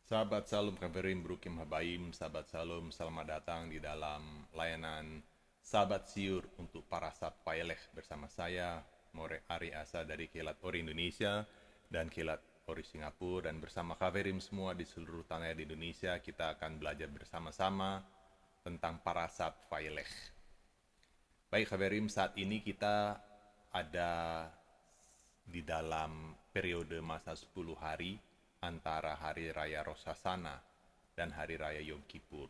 Sahabat Salum Kaverim Brukim Habaim, sahabat Salum, selamat datang di dalam layanan Sahabat Siur untuk para Satpaileh bersama saya, More Ari Asa dari Kilat Ori Indonesia dan Kilat Ori Singapura, dan bersama Kaverim semua di seluruh tanah di Indonesia, kita akan belajar bersama-sama tentang para Satpaileh. Baik Kaverim, saat ini kita ada di dalam periode masa 10 hari antara Hari Raya Rosh Hashanah dan Hari Raya Yom Kippur.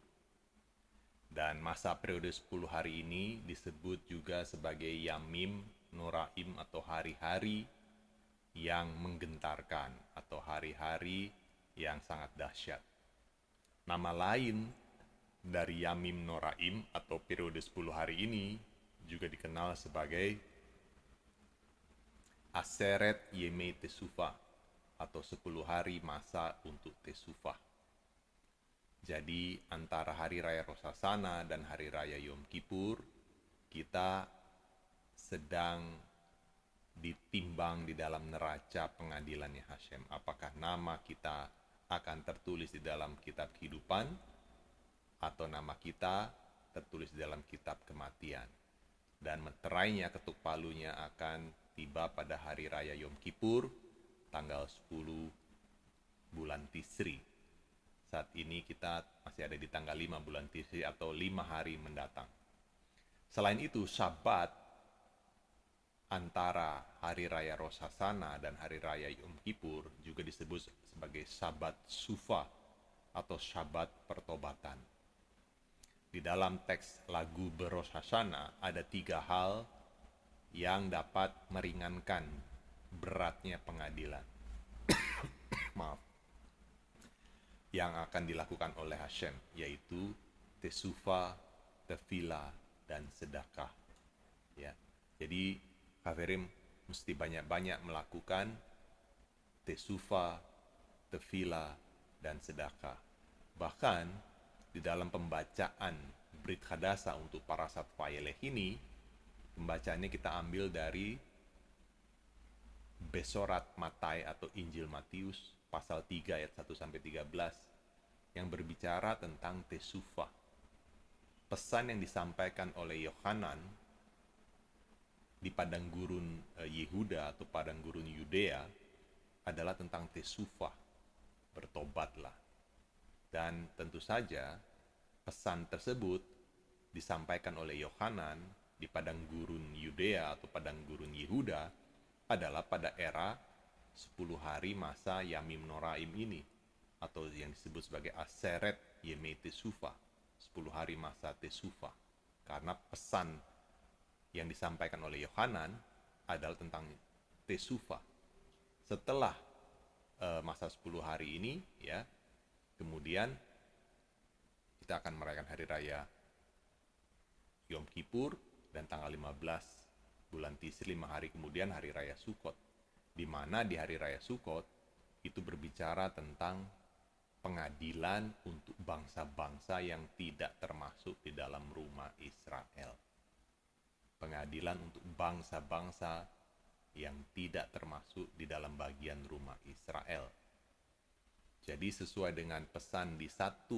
Dan masa periode 10 hari ini disebut juga sebagai Yamim Noraim atau hari-hari yang menggentarkan atau hari-hari yang sangat dahsyat. Nama lain dari Yamim Noraim atau periode 10 hari ini juga dikenal sebagai Aseret Yemei Tesufah atau 10 hari masa untuk Tesufah. Jadi antara hari raya Rosh Hashanah dan hari raya Yom Kippur, kita sedang ditimbang di dalam neraca pengadilannya Hashem. Apakah nama kita akan tertulis di dalam kitab kehidupan atau nama kita tertulis di dalam kitab kematian. Dan meterainya ketuk palunya akan tiba pada hari raya Yom Kippur, tanggal 10 bulan Tisri. Saat ini kita masih ada di tanggal 5 bulan Tisri atau 5 hari mendatang. Selain itu, Syabat antara hari raya Rosh Hashanah dan hari raya Yom Kippur juga disebut sebagai Syabat Sufa atau Syabat Pertobatan. Di dalam teks lagu Berosh Hashanah ada 3 hal yang dapat meringankan beratnya pengadilan. Maaf. Yang akan dilakukan oleh Hashem, yaitu tesufa, tefila, dan sedekah. Ya. Jadi Kaverim mesti banyak-banyak melakukan tesufa, tefila, dan sedekah. Bahkan di dalam pembacaan Brit Hadasa untuk para Satpaileh ini, pembacaannya kita ambil dari Besorat Matai atau Injil Matius pasal 3 ayat 1 sampai 13 yang berbicara tentang Tesufah. Pesan yang disampaikan oleh Yohanan di padang gurun Yehuda atau padang gurun Yudea adalah tentang Tesufah, bertobatlah. Dan tentu saja pesan tersebut disampaikan oleh Yohanan di padang gurun Yudea atau padang gurun Yehuda adalah pada era 10 hari masa Yamim Noraim ini, atau yang disebut sebagai Aseret Yemei Tesufah, 10 hari masa Tesufah. Karena pesan yang disampaikan oleh Yohanan adalah tentang Tesufah. Setelah masa 10 hari ini, ya, kemudian kita akan merayakan hari raya Yom Kippur, dan tanggal 15 bulan Tisri 5 hari kemudian hari raya Sukot, di mana di hari raya Sukot itu berbicara tentang pengadilan untuk bangsa-bangsa yang tidak termasuk di dalam rumah Israel. Pengadilan untuk bangsa-bangsa yang tidak termasuk di dalam bagian rumah Israel. Jadi sesuai dengan pesan di 1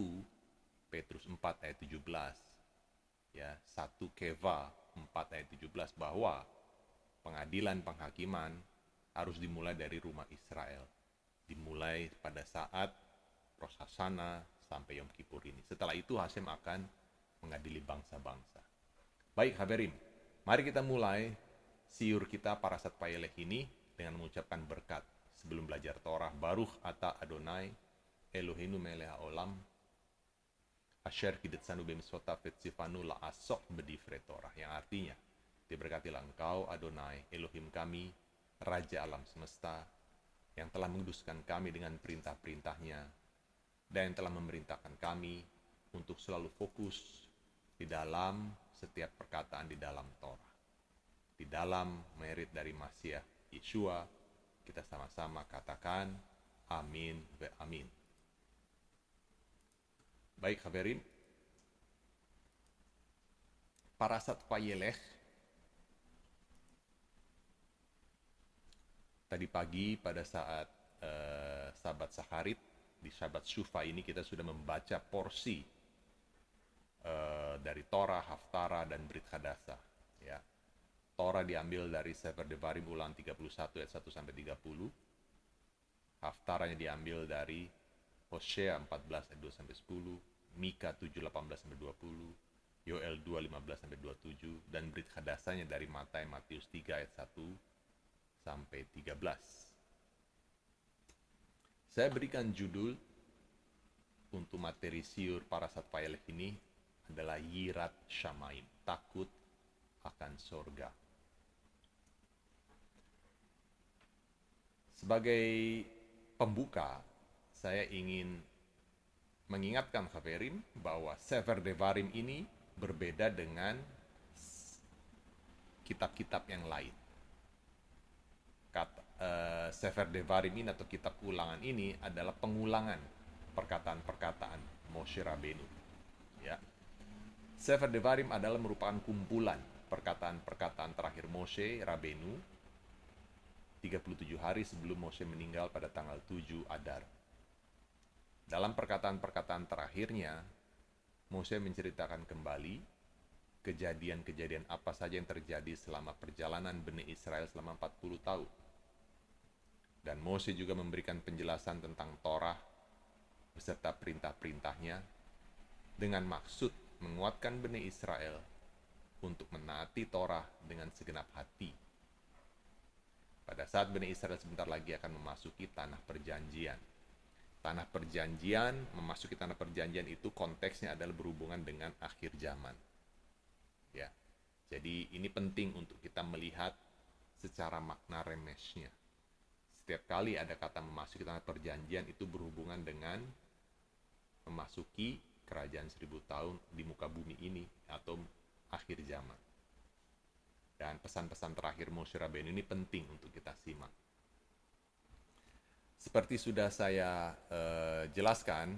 Petrus 4 ayat 17, ya, 1 Keva 4 ayat 17, bahwa pengadilan penghakiman harus dimulai dari rumah Israel. Dimulai pada saat Rosh Hashanah sampai Yom Kippur ini. Setelah itu Hashem akan mengadili bangsa-bangsa. Baik Haberim, mari kita mulai siur kita para Satpaileh ini dengan mengucapkan berkat sebelum belajar Torah. Baruch ata Adonai Eloheinu melech haolam Asher kidetsanu b'mitzvotav vetzivanu la'asok b'divrei Torah, yang artinya, diberkatilah engkau Adonai Elohim kami, Raja alam semesta, yang telah menguduskan kami dengan perintah-perintahnya dan yang telah memerintahkan kami untuk selalu fokus di dalam setiap perkataan di dalam Torah. Di dalam merit dari Masiah Yeshua, kita sama-sama katakan amin ve amin. Baik Haberim, para Satpaileh tadi pagi pada saat Sabat Saharit Di Shabbat Sufa ini kita sudah membaca porsi dari Torah, Haftara, dan Brit Hadasa. Ya. Torah diambil dari Sefer Devarim ulangan 31 ayat 1 sampai 30. Haftaranya diambil dari Hosea 14 ayat 2 sampai 10, Mika 7 18 sampai 20, Yoel 2 15 sampai 27, dan Brit Hadasanya dari Matius 3 ayat 1 sampai 13. Saya berikan judul untuk materi siur Parashat Vayelech ini adalah Yirat Shamaim, takut akan sorga. Sebagai pembuka, saya ingin mengingatkan Haverim bahwa Sefer Devarim ini berbeda dengan kitab-kitab yang lain. Sefer Devarim ini atau kitab ulangan ini adalah pengulangan perkataan-perkataan Moshe Rabbeinu. Ya. Sefer Devarim adalah merupakan kumpulan perkataan-perkataan terakhir Moshe Rabbeinu 37 hari sebelum Moshe meninggal pada tanggal 7 Adar. Dalam perkataan-perkataan terakhirnya, Moshe menceritakan kembali kejadian-kejadian apa saja yang terjadi selama perjalanan Bani Israel selama 40 tahun. Dan Moshe juga memberikan penjelasan tentang Torah beserta perintah-perintahnya dengan maksud menguatkan Bani Israel untuk menaati Torah dengan segenap hati. Pada saat Bani Israel sebentar lagi akan memasuki tanah perjanjian. Tanah perjanjian, memasuki tanah perjanjian itu konteksnya adalah berhubungan dengan akhir zaman. Ya. Jadi ini penting untuk kita melihat secara makna remesnya. Setiap kali ada kata memasuki tanah perjanjian itu berhubungan dengan memasuki kerajaan 1000 tahun di muka bumi ini atau akhir zaman. Dan pesan-pesan terakhir Moshe Rabbeinu ini penting untuk kita simak. Seperti sudah saya jelaskan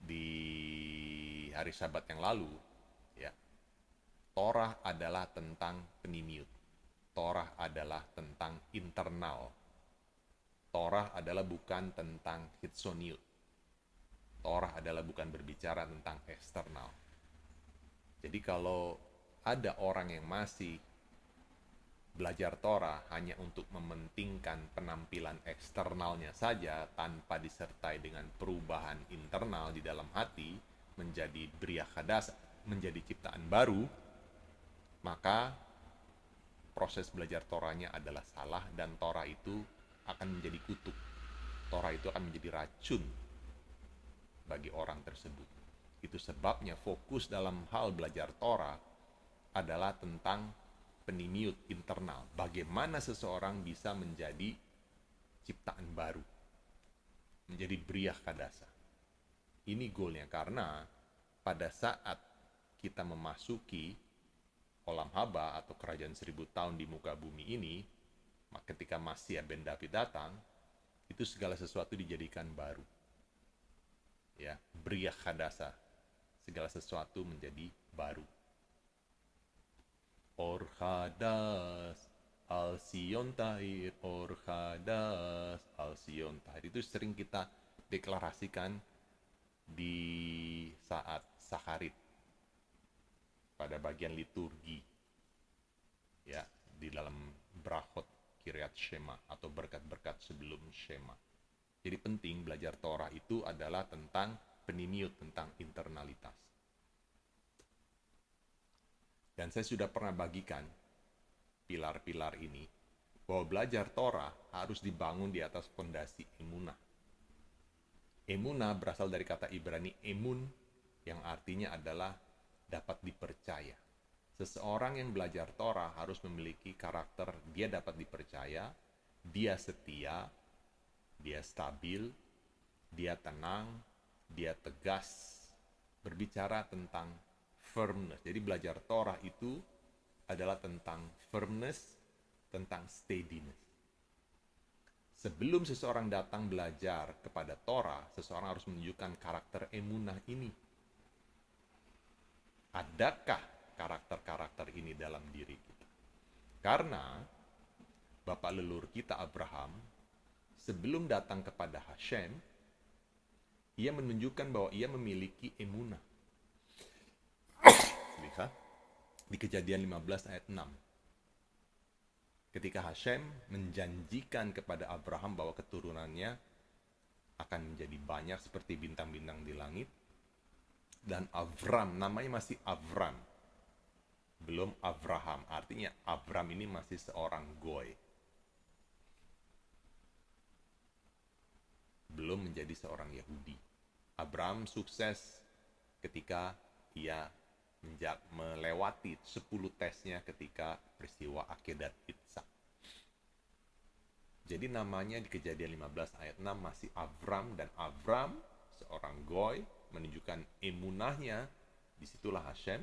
di hari Sabat yang lalu, ya, Torah adalah tentang penimiut. Torah adalah tentang internal. Torah adalah bukan tentang hitsoniut. Torah adalah bukan berbicara tentang eksternal. Jadi kalau ada orang yang masih belajar Torah hanya untuk mementingkan penampilan eksternalnya saja tanpa disertai dengan perubahan internal di dalam hati menjadi Bria Hadas, menjadi ciptaan baru, maka proses belajar Torahnya adalah salah dan Torah itu akan menjadi kutuk. Torah itu akan menjadi racun bagi orang tersebut. Itu sebabnya fokus dalam hal belajar Torah adalah tentang penimiut internal. Bagaimana seseorang bisa menjadi ciptaan baru. Menjadi Bria Hadasa. Ini goalnya karena pada saat kita memasuki Olam Haba atau kerajaan 1000 tahun di muka bumi ini, ketika Masih ben David datang, itu segala sesuatu dijadikan baru. Ya, Bria Hadasa. Segala sesuatu menjadi baru. Or Hadas, Al Sion Tahir, Or Hadas, Al Sion Tahir. Itu sering kita deklarasikan di saat Saharit pada bagian liturgi. Ya, di dalam Brachot Kiryat Shema atau berkat-berkat sebelum Shema. Jadi penting belajar Torah itu adalah tentang penimiut, tentang internalitas. Dan saya sudah pernah bagikan pilar-pilar ini, bahwa belajar Torah harus dibangun di atas fondasi emunah. Emunah berasal dari kata Ibrani emun, yang artinya adalah dapat dipercaya. Seseorang yang belajar Torah harus memiliki karakter dia dapat dipercaya, dia setia, dia stabil, dia tenang, dia tegas, berbicara tentang firmness. Jadi belajar Torah itu adalah tentang firmness, tentang steadiness. Sebelum seseorang datang belajar kepada Torah, seseorang harus menunjukkan karakter emunah ini. Adakah karakter-karakter ini dalam diri kita? Karena bapak leluhur kita Abraham sebelum datang kepada Hashem, Ia menunjukkan bahwa ia memiliki emunah. Lihat di Kejadian 15 ayat 6. Ketika Hashem menjanjikan kepada Abraham bahwa keturunannya akan menjadi banyak seperti bintang-bintang di langit. Dan Avram, namanya masih Avram. Belum Abraham, artinya Avram ini masih seorang goy. Belum menjadi seorang Yahudi. Abraham sukses ketika ia melewati 10 tesnya ketika peristiwa Akedat Itzhak. Jadi namanya di Kejadian 15 ayat 6 masih Avram, dan Avram seorang goy menunjukkan emunahnya. Disitulah Hashem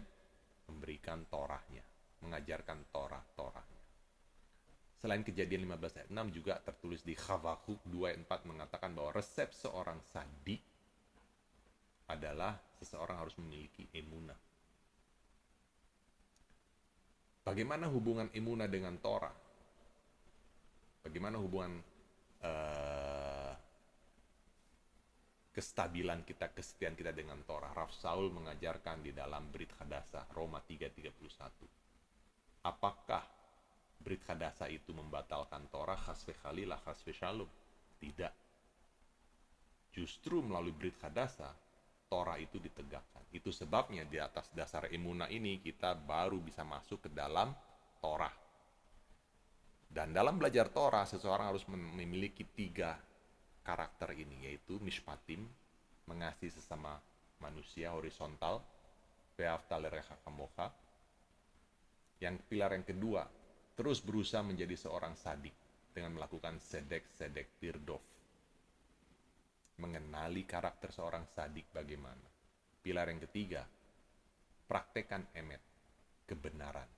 memberikan Torahnya, mengajarkan Torahnya. Selain Kejadian 15 ayat 6 juga tertulis di Habakuk 2 ayat 4 mengatakan bahwa resep seorang sadik adalah seseorang harus memiliki emunah. Bagaimana hubungan emunah dengan Torah? Bagaimana hubungan kestabilan kita, kesetiaan kita dengan Torah? Rav Saul mengajarkan di dalam Brit Hadasah, Roma 3:31. Apakah Brit Hadasah itu membatalkan Torah? Chasve khalilah, chasve shalom. Tidak. Justru melalui Brit Hadasah, Torah itu ditegakkan. Itu sebabnya di atas dasar emunah ini kita baru bisa masuk ke dalam Torah. Dan dalam belajar Torah, seseorang harus memiliki 3 karakter ini, yaitu mishpatim, mengasihi sesama manusia horizontal, ve'ahavta l'orecha kamocha. Yang pilar yang kedua, terus berusaha menjadi seorang sadik dengan melakukan sedek tirdof. Mengenali karakter seorang sadik bagaimana. Pilar yang ketiga, praktekkan emet, kebenaran.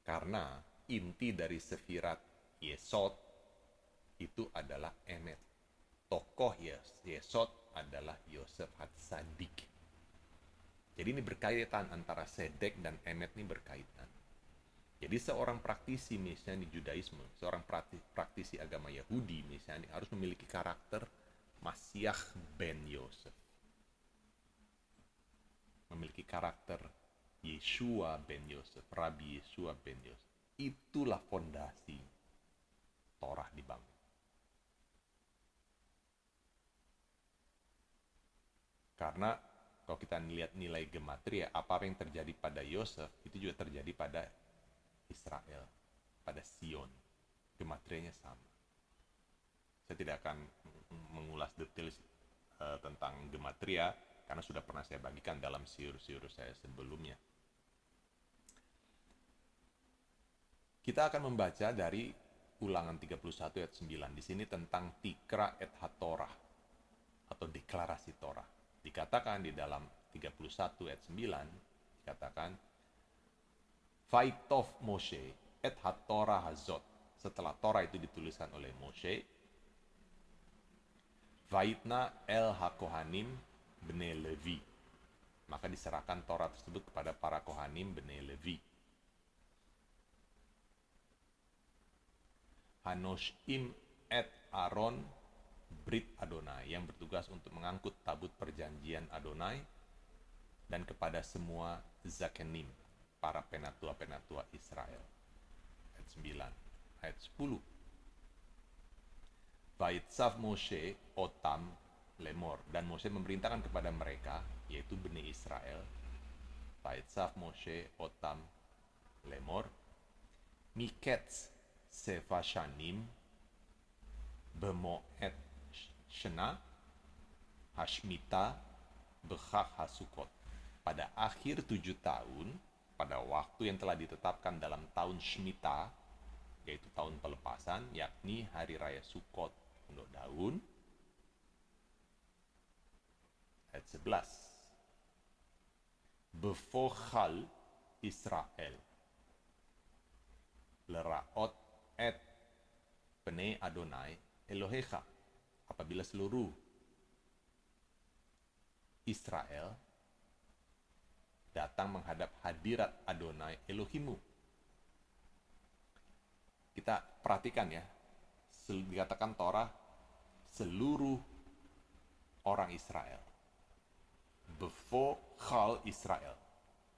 Karena inti dari sefirat Yesod itu adalah emet. Tokoh Yesod adalah Yosef Hatsadik. Jadi ini berkaitan antara sedek dan emet, ini berkaitan. Jadi seorang praktisi misalnya di Judaisme, seorang praktisi agama Yahudi misalnya harus memiliki karakter Masyah ben Yosef. Memiliki karakter Yeshua ben Yosef, Rabbi Yeshua ben Yosef. Itulah fondasi Torah dibangun. Karena kalau kita lihat nilai gematria, apa yang terjadi pada Yosef, itu juga terjadi pada Israel, pada Sion. Gematrianya sama. Saya tidak akan mengulas detail tentang gematria, karena sudah pernah saya bagikan dalam siur-siur saya sebelumnya. Kita akan membaca dari Ulangan 31 ayat 9. Di sini tentang Tikra et HaTorah, atau deklarasi Torah. Dikatakan di dalam 31 ayat 9, dikatakan, Vaitov Moshe et HaTorah Hazot. Setelah Torah itu dituliskan oleh Moshe, Vaitna el HaKohanim bnei Levi. Maka diserahkan Torah tersebut kepada para Kohanim bnei Levi. Hanoshim et Aaron Brit Adonai, yang bertugas untuk mengangkut tabut perjanjian Adonai, dan kepada semua Zakenim, para penatua-penatua Israel. Ayat 9. Ayat 10. Vaitzav Moshe otam lemor, dan Moshe memerintahkan kepada mereka, yaitu Bani Israel. Vaitzav Moshe otam lemor, miketz sefashanim bemoed shena hashmita bechach hasukot. Pada akhir 7 tahun, pada waktu yang telah ditetapkan dalam tahun Shemitah, yaitu tahun pelepasan, yakni hari raya Sukot untuk daun. Ayat 11. Befochal Israel leraot et pene Adonai Elohecha. Apabila seluruh Israel datang menghadap hadirat Adonai Elohimu. Kita perhatikan ya, dikatakan Torah seluruh orang Israel. Bevochal Israel.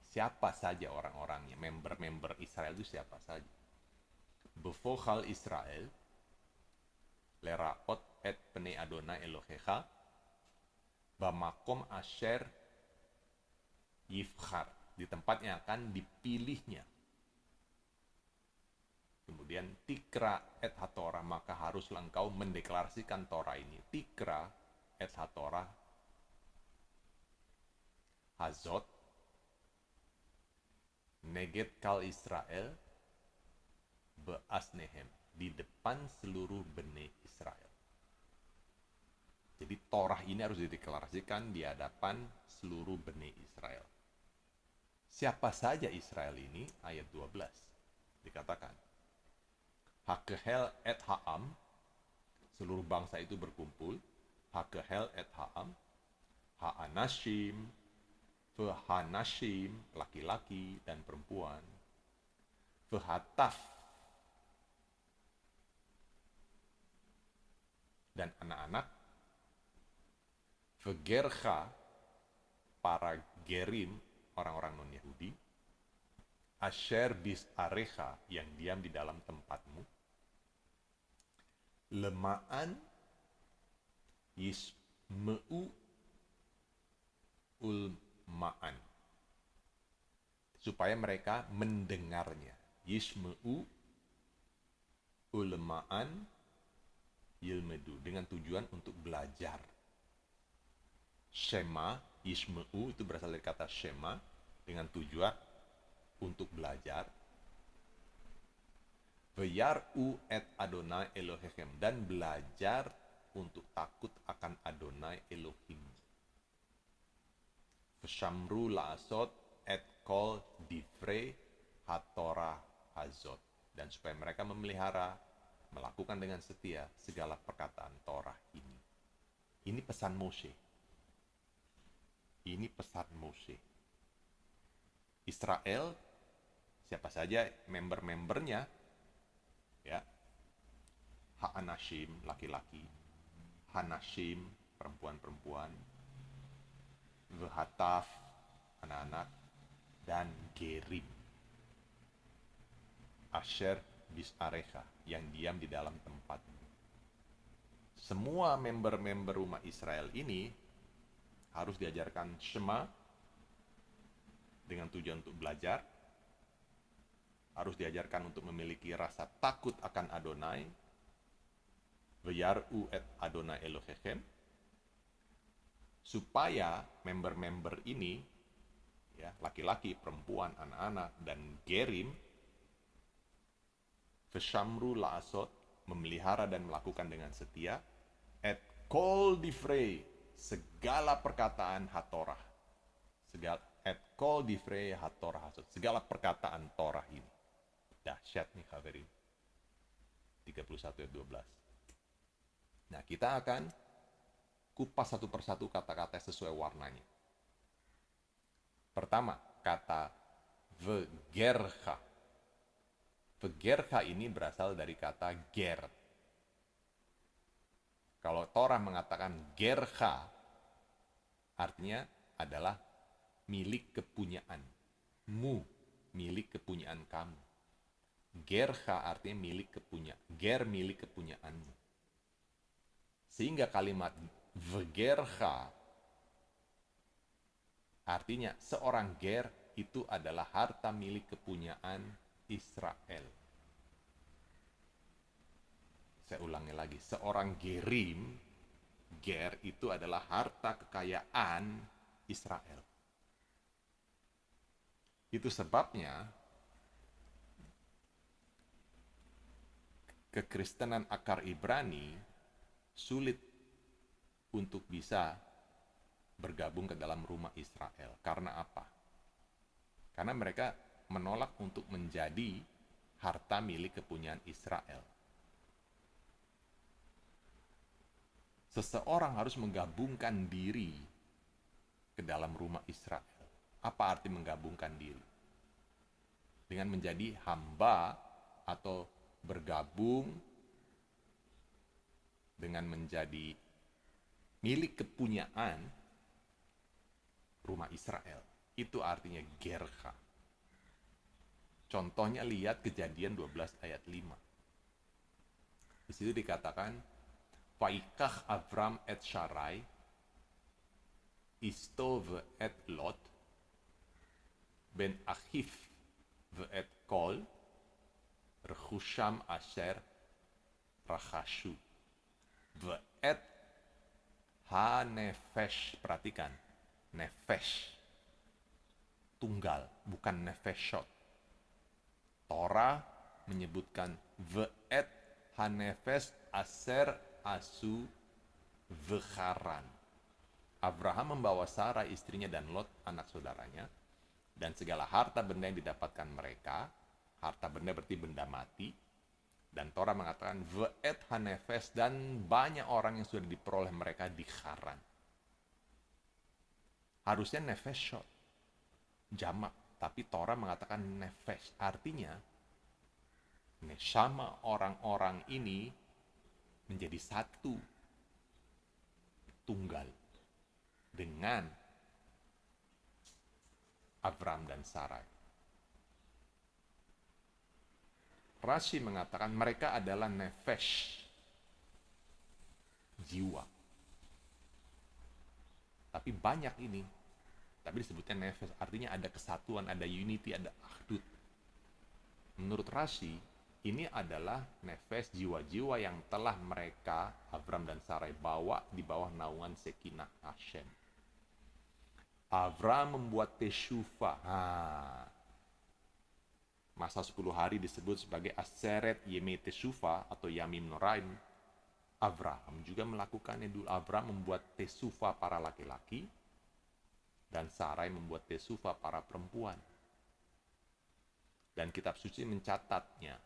Siapa saja orang-orangnya, member-member Israel itu siapa saja. Bevochal Israel, leraot et pene Adonai Elohecha, bamakom asher yifchar, di tempatnya akan dipilihnya. Kemudian tikra et hatorah, maka haruslah engkau mendeklarasikan Torah ini. Tikra et hatorah hazot neget kal Israel beasnehem, di depan seluruh bene Israel. Jadi Torah ini harus dideklarasikan di hadapan seluruh bene Israel. Siapa saja Israel ini? Ayat 12 dikatakan, Hakehel et Ha'am, seluruh bangsa itu berkumpul. Hakehel et Ha'am, Ha'anashim, Vehanashim, laki-laki dan perempuan. Vehataf, dan anak-anak. Vegercha, para gerim, orang-orang non-Yahudi. Asher bis arecha, yang diam di dalam tempatmu. Lemaan yismeu ulma'an, supaya mereka mendengarnya. Yismeu ulma'an yilmedu, dengan tujuan untuk belajar. Shema, yismeu itu berasal dari kata shema, dengan tujuan untuk belajar. V'yar'u et Adonai Elohechem, dan belajar untuk takut akan Adonai Elohim. V'shamru la'asot et kol divrei hatorah hazot, dan supaya mereka memelihara, melakukan dengan setia segala perkataan Torah ini. Ini pesan Moshe. Ini pesan Moshe. Israel, siapa saja member-membernya, ya, Ha'anashim, laki-laki, Hanashim, perempuan-perempuan, Vehataf, anak-anak, dan Gerim, Asher bis arecha, yang diam di dalam tempat. Semua member-member rumah Israel ini harus diajarkan Shema dengan tujuan untuk belajar, harus diajarkan untuk memiliki rasa takut akan Adonai, V'yar'u et Adonai Elohechem, supaya member-member ini, ya, laki-laki, perempuan, anak-anak, dan gerim, V'shamru la'asot, memelihara dan melakukan dengan setia, et kol divrei, segala perkataan hatorah, et kol divrei hatorah hazot, segala perkataan Torah ini. Dahsyat nih kaverin. 31 ayat 12. Nah, kita akan kupas satu persatu kata-kata sesuai warnanya. Pertama, kata vegercha. Vegercha ini berasal dari kata ger. Kalau Torah mengatakan gercha, artinya adalah milik kepunyaan. Milik kepunyaan kamu. Gercha artinya milik kepunyaan. Ger milik kepunyaanmu. Sehingga kalimat vegercha artinya seorang ger itu adalah harta milik kepunyaan Israel. Saya ulangi lagi, seorang gerim, ger itu adalah harta kekayaan Israel. Itu sebabnya kekristenan akar Ibrani sulit untuk bisa bergabung ke dalam rumah Israel. Karena apa? Karena mereka menolak untuk menjadi harta milik kepunyaan Israel. Seseorang harus menggabungkan diri ke dalam rumah Israel. Apa arti menggabungkan diri? Dengan menjadi hamba atau bergabung dengan menjadi milik kepunyaan rumah Israel. Itu artinya gerha. Contohnya lihat Kejadian 12 ayat 5. Di situ dikatakan, Vaikach Avram et Sharai, Isto et Lot, ben Achif et Kol, Rechusham Asher Rachashu, et Ha-nefesh, perhatikan, nefesh, tunggal, bukan nefeshot. Torah menyebutkan ve'et hanefes aser asu vekharan. Abraham membawa Sarah istrinya dan Lot anak saudaranya, dan segala harta benda yang didapatkan mereka, harta benda berarti benda mati, dan Torah mengatakan ve'et hanefes, dan banyak orang yang sudah diperoleh mereka di Haran. Harusnya nefeshot, jamak, tapi Torah mengatakan nefesh, artinya neshama orang-orang ini menjadi satu, tunggal dengan Abram dan Sarai. Rashi mengatakan mereka adalah nefesh, jiwa. Tapi banyak ini, tapi disebutnya nefesh, artinya ada kesatuan, ada unity, ada akhdut. Menurut Rashi, ini adalah nefesh, jiwa-jiwa yang telah mereka, Abram dan Sarai, bawa di bawah naungan Sekinah Hashem. Abram membuat teshuva. Masa 10 hari disebut sebagai Aseret Yemei Teshuva atau Yamim Noraim. Abraham juga melakukannya dulu. Abraham membuat Teshuva para laki-laki, dan Sarai membuat Teshuva para perempuan. Dan kitab suci mencatatnya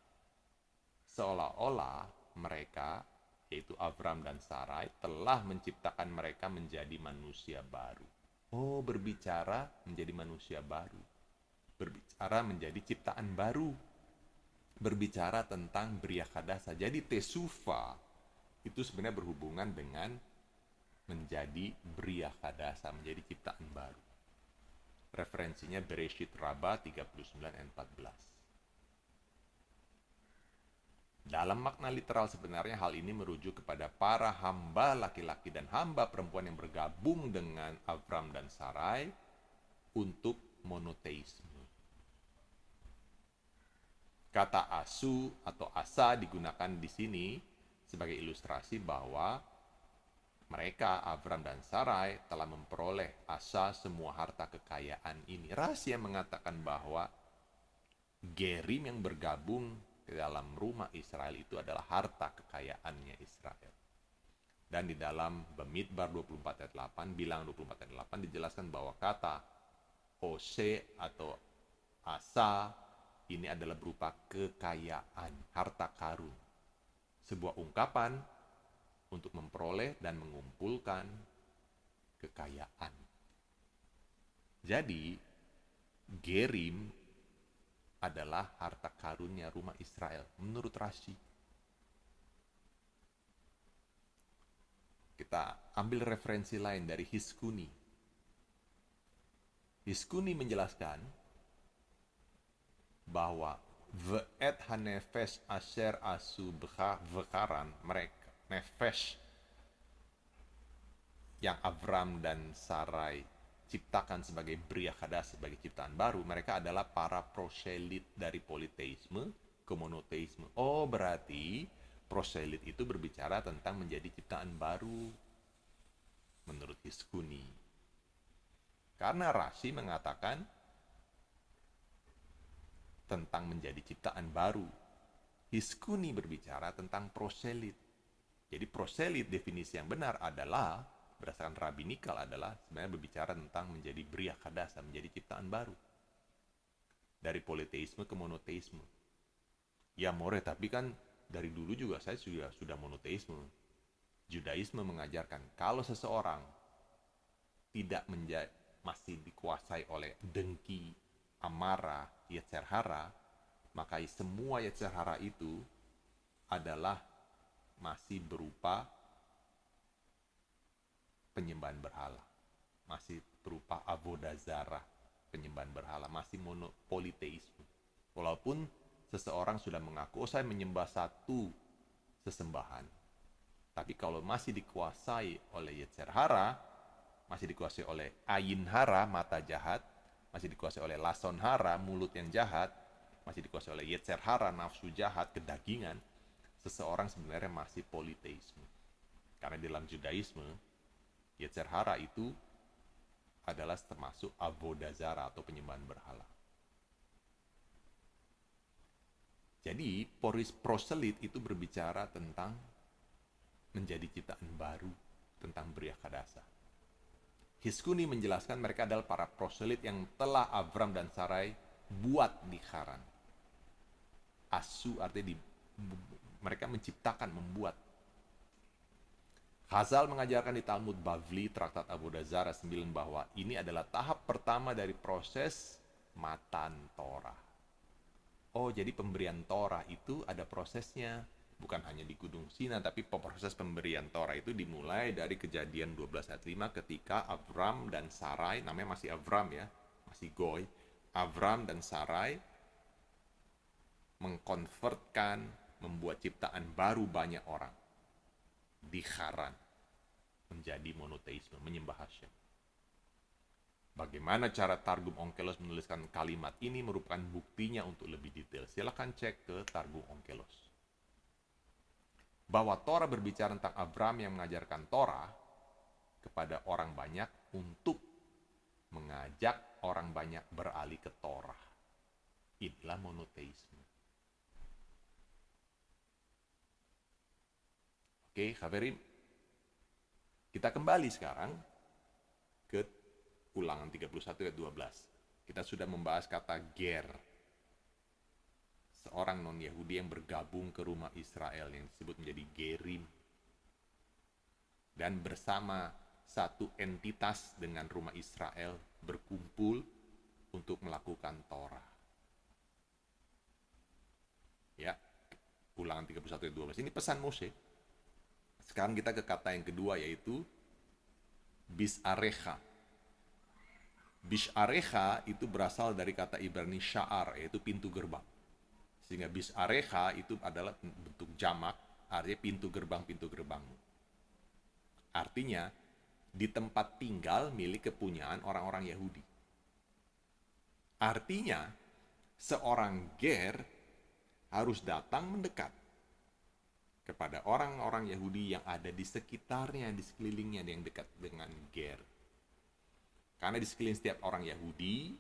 seolah-olah mereka, yaitu Abraham dan Sarai, telah menciptakan mereka menjadi manusia baru. Oh, berbicara menjadi manusia baru. Berbicara menjadi ciptaan baru, berbicara tentang Bria Hadasa. Jadi Tesufa itu sebenarnya berhubungan dengan menjadi Bria Hadasa, menjadi ciptaan baru. Referensinya Bereshit Rabbah 39 dan 14. Dalam makna literal sebenarnya hal ini merujuk kepada para hamba laki-laki dan hamba perempuan yang bergabung dengan Abram dan Sarai untuk monoteisme. Kata asu atau asa digunakan di sini sebagai ilustrasi bahwa mereka, Abram dan Sarai, telah memperoleh asa semua harta kekayaan ini. Rahasia mengatakan bahwa gerim yang bergabung ke dalam rumah Israel itu adalah harta kekayaannya Israel. Dan di dalam Bamidbar 24 ayat 8, bilang 24 ayat 8 dijelaskan bahwa kata ose atau asa ini adalah berupa kekayaan, harta karun. Sebuah ungkapan untuk memperoleh dan mengumpulkan kekayaan. Jadi, gerim adalah harta karunnya rumah Israel, menurut Rashi. Kita ambil referensi lain dari Hiskuni. Hiskuni menjelaskan bahwa ve'et hanefesh asher asu vekaran, mereka nefesh yang Abram dan Sarai ciptakan sebagai Bria Hadasa, sebagai ciptaan baru, mereka adalah para proselit dari politeisme ke monoteisme. Oh, berarti proselit itu berbicara tentang menjadi ciptaan baru menurut Hiskuni. Karena Rashi mengatakan tentang menjadi ciptaan baru. Hiskuni berbicara tentang proselit. Jadi proselit definisi yang benar adalah, berdasarkan rabbinikal adalah sebenarnya berbicara tentang menjadi Bria Hadasa, menjadi ciptaan baru. Dari politeisme ke monoteisme. Ya more, tapi kan dari dulu juga saya sudah monoteisme. Judaisme mengajarkan kalau seseorang tidak masih dikuasai oleh dengki, amarah, yetzer hara, maka semua yetzer hara itu adalah masih berupa penyembahan berhala. Masih berupa avodah zarah, penyembahan berhala, masih monopoliteisme. Walaupun seseorang sudah mengaku, saya menyembah satu sesembahan. Tapi kalau masih dikuasai oleh Yetzer hara, masih dikuasai oleh ayin hara, mata jahat, masih dikuasai oleh lason hara, mulut yang jahat, masih dikuasai oleh Yetzer hara, nafsu jahat, kedagingan, seseorang sebenarnya masih politeisme. Karena dalam Judaisme, Yetzer hara itu adalah termasuk avodah zarah atau penyembahan berhala. Jadi, proselit itu berbicara tentang menjadi ciptaan baru, tentang Bria Kadasa. Hiskuni menjelaskan mereka adalah para proselit yang telah Avram dan Sarai buat di Haran. Asu artinya mereka menciptakan, membuat. Chazal mengajarkan di Talmud Bavli, Traktat Avodah Zarah 9 bahwa ini adalah tahap pertama dari proses matan Torah. Oh, jadi pemberian Torah itu ada prosesnya. Bukan hanya di Gunung Sinai, tapi proses pemberian Torah itu dimulai dari Kejadian 12 ayat 5 ketika Avram dan Sarai, namanya masih Avram ya, masih Goy, Avram dan Sarai mengkonvertkan, membuat ciptaan baru banyak orang di Haran menjadi monoteisme, menyembah Hashem. Bagaimana cara Targum Onkelos menuliskan kalimat ini merupakan buktinya untuk lebih detail. Silakan cek ke Targum Onkelos. Bahwa Torah berbicara tentang Avram yang mengajarkan Torah kepada orang banyak untuk mengajak orang banyak beralih ke Torah. Inilah monoteisme. Oke, Khaverim. Kita kembali sekarang ke Ulangan 31 ayat 12. Kita sudah membahas kata ger. Seorang non-Yahudi yang bergabung ke rumah Israel yang disebut menjadi gerim. Dan bersama satu entitas dengan rumah Israel berkumpul untuk melakukan Torah. Ya, Ulangan 31 ayat 12. Ini pesan Mose. Sekarang kita ke kata yang kedua yaitu Bisarecha. Bisarecha itu berasal dari kata Ibrani sya'ar, yaitu pintu gerbang. Sehingga Bisarecha itu adalah bentuk jamak, artinya pintu gerbangmu. Artinya, di tempat tinggal milik kepunyaan orang-orang Yahudi. Artinya, seorang ger harus datang mendekat kepada orang-orang Yahudi yang ada di sekitarnya, di sekelilingnya yang dekat dengan ger. Karena di sekeliling setiap orang Yahudi,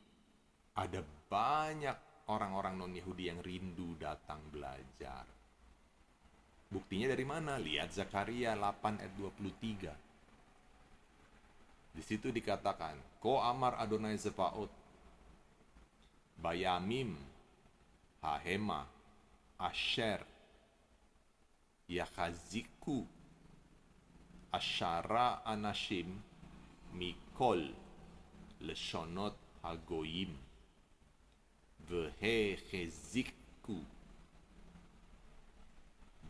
ada banyak orang-orang non-Yahudi yang rindu datang belajar. Buktinya dari mana? Lihat Zakaria 8 ayat 23. Di situ dikatakan, Ko amar Adonai Zebaot, Bayamim, Hahema, Asher, Yachaziku, Ashara Anashim, Mikol, Leshonot Hagoyim, Vehechezikku,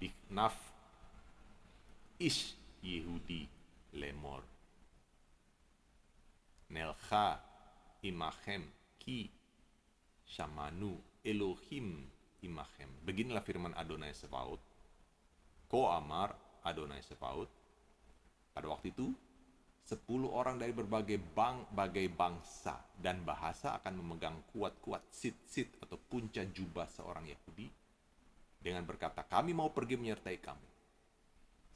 Biknaf, Ish Yehudi Lemor, Nelcha Imachem, Ki Shamanu Elohim Imachem. Beginilah firman Adonai Sebaot. Ko amar Adonai Sebaot. Pada waktu itu 10 orang dari berbagai bangsa dan bahasa akan memegang kuat-kuat sit-sit atau punca jubah seorang Yahudi dengan berkata, kami mau pergi menyertai kamu.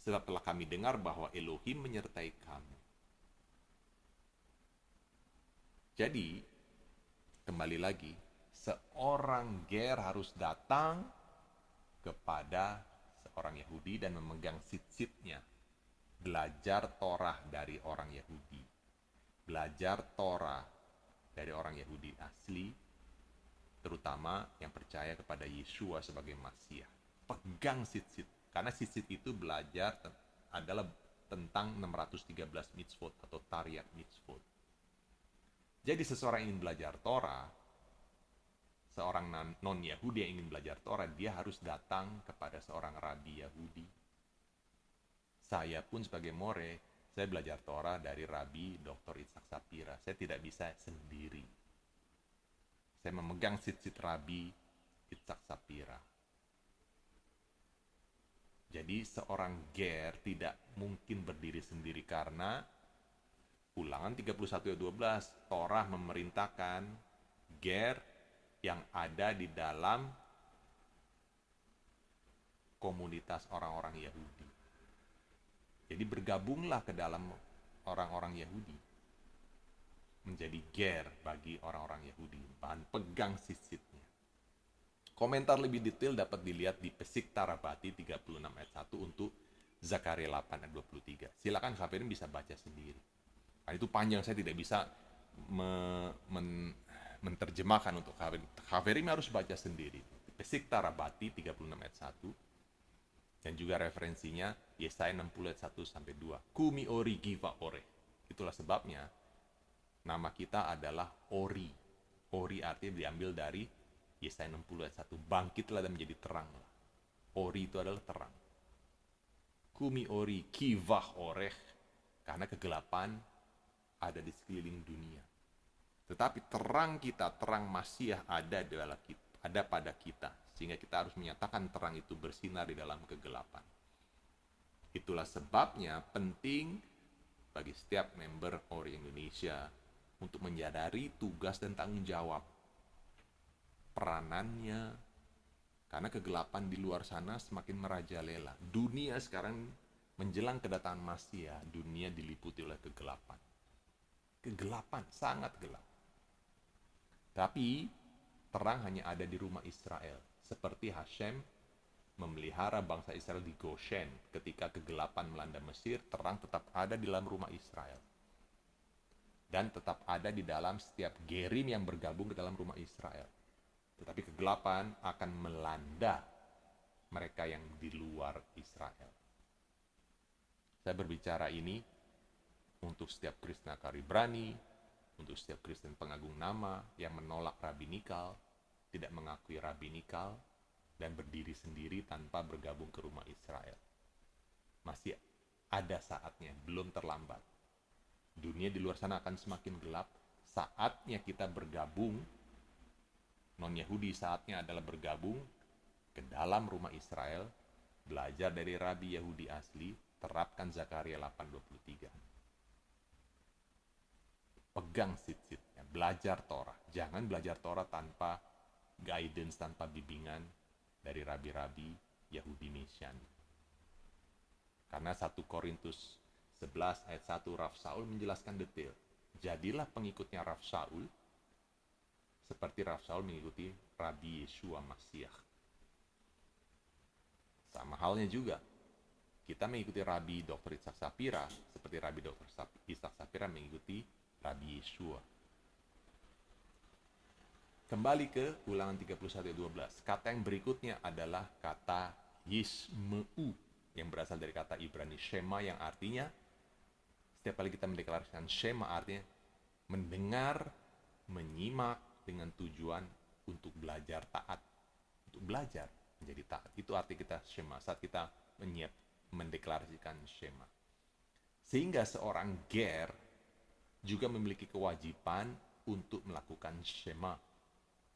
Sebab telah kami dengar bahwa Elohim menyertai kamu. Jadi, kembali lagi, seorang ger harus datang kepada seorang Yahudi dan memegang sit-sitnya. Belajar Torah dari orang Yahudi. Belajar Torah dari orang Yahudi asli, terutama yang percaya kepada Yeshua sebagai Masiah. Pegang sit-sit. Karena sit-sit itu belajar adalah tentang 613 mitzvot atau Taryag mitzvot. Jadi seseorang ingin belajar Torah, seorang non-Yahudi yang ingin belajar Torah, dia harus datang kepada seorang rabi Yahudi. Saya pun sebagai more, Saya belajar Torah dari Rabbi Dr. Itzhak Shapira. Saya tidak bisa sendiri. Saya memegang sit-sit Rabbi Itzhak Shapira. Jadi seorang ger tidak mungkin berdiri sendiri karena Ulangan 31 ayat 12, Torah memerintahkan ger yang ada di dalam komunitas orang-orang Yahudi. Jadi bergabunglah ke dalam orang-orang Yahudi. Menjadi ger bagi orang-orang Yahudi. Bahan pegang sisitnya. Komentar lebih detail dapat dilihat di Pesik Tarabati 36 ayat 1 untuk Zakaria 8 ayat 23. Silakan Hafirin bisa baca sendiri. Nah, itu panjang, saya tidak bisa menerjemahkan untuk Hafirin harus baca sendiri. Pesik Tarabati 36 ayat 1 dan juga referensinya Yesaya 60 ayat 1 sampai 2. Kumi ori giva ore. Itulah sebabnya nama kita adalah Ori. Ori artinya diambil dari Yesaya 60 ayat 1. Bangkitlah dan menjadi terang. Ori itu adalah terang. Kumi ori kivah oreh. Karena kegelapan ada di sekeliling dunia. Tetapi terang kita, terang Masiah ada pada kita. Sehingga kita harus menyatakan terang itu bersinar di dalam kegelapan. Itulah sebabnya penting bagi setiap member Ori Indonesia untuk menyadari tugas dan tanggung jawab peranannya, karena kegelapan di luar sana semakin merajalela. Dunia sekarang menjelang kedatangan Masiah, dunia diliputi oleh kegelapan. Kegelapan, sangat gelap. Tapi terang hanya ada di rumah Israel. Seperti Hashem memelihara bangsa Israel di Goshen. Ketika kegelapan melanda Mesir, terang tetap ada di dalam rumah Israel. Dan tetap ada di dalam setiap gerim yang bergabung ke dalam rumah Israel. Tetapi kegelapan akan melanda mereka yang di luar Israel. Saya berbicara ini untuk setiap Kristen akar Ibrani, untuk setiap Kristen pengagung nama yang menolak rabinikal, tidak mengakui rabinikal, dan berdiri sendiri tanpa bergabung ke rumah Israel. Masih ada saatnya, belum terlambat. Dunia di luar sana akan semakin gelap, saatnya kita bergabung. Non-Yahudi saatnya adalah bergabung ke dalam rumah Israel, belajar dari Rabi Yahudi asli, terapkan Zakaria 8:23. Pegang sit-sitnya, belajar Torah. Jangan belajar Torah tanpa guidance, tanpa bimbingan dari rabi-rabi Yahudi Mesian. Karena 1 Korintus 11 ayat 1 Rav Saul menjelaskan detail. Jadilah pengikutnya Rav Saul seperti Rav Saul mengikuti Rabbi Yeshua Masiah. Sama halnya juga, kita mengikuti Rabbi Dr. Itzhak Shapira seperti Rabbi Dr. Itzhak Shapira mengikuti Rabbi Yeshua. Kembali ke Ulangan 31:12. Kata yang berikutnya adalah kata Yismeu yang berasal dari kata Ibrani Shema yang artinya, setiap kali kita mendeklarasikan Shema artinya mendengar, menyimak dengan tujuan untuk belajar taat. Untuk belajar menjadi taat. Itu arti kita Shema saat kita mendeklarasikan Shema. Sehingga seorang ger juga memiliki kewajiban untuk melakukan Shema.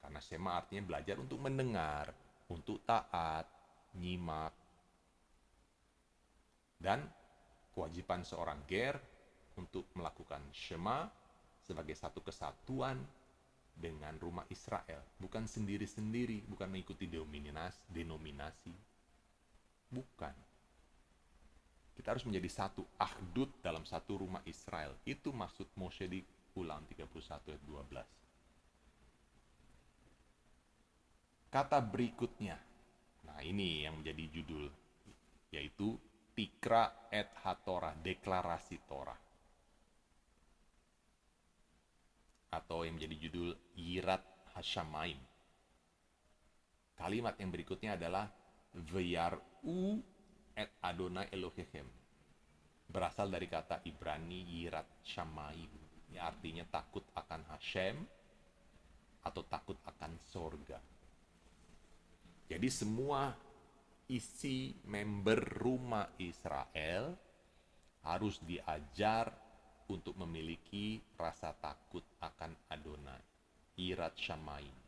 Karena Shema artinya belajar untuk mendengar, untuk taat, nyimak. Dan kewajiban seorang ger untuk melakukan Shema sebagai satu kesatuan dengan rumah Israel. Bukan sendiri-sendiri, bukan mengikuti denominasi. Bukan. Kita harus menjadi satu akhdut dalam satu rumah Israel. Itu maksud Moshe di Ulangan 31 ayat 12. Kata berikutnya. Nah, ini yang menjadi judul, yaitu Tikra et HaTorah, deklarasi Torah. Atau yang menjadi judul Yirat Hashamaim. Kalimat yang berikutnya adalah V'yar'u et Adonai Elohechem. Berasal dari kata Ibrani Yirat Shamaim. Yang artinya takut akan Hashem atau takut akan sorga. Jadi semua isi member rumah Israel harus diajar untuk memiliki rasa takut akan Adonai, yirat Shamayim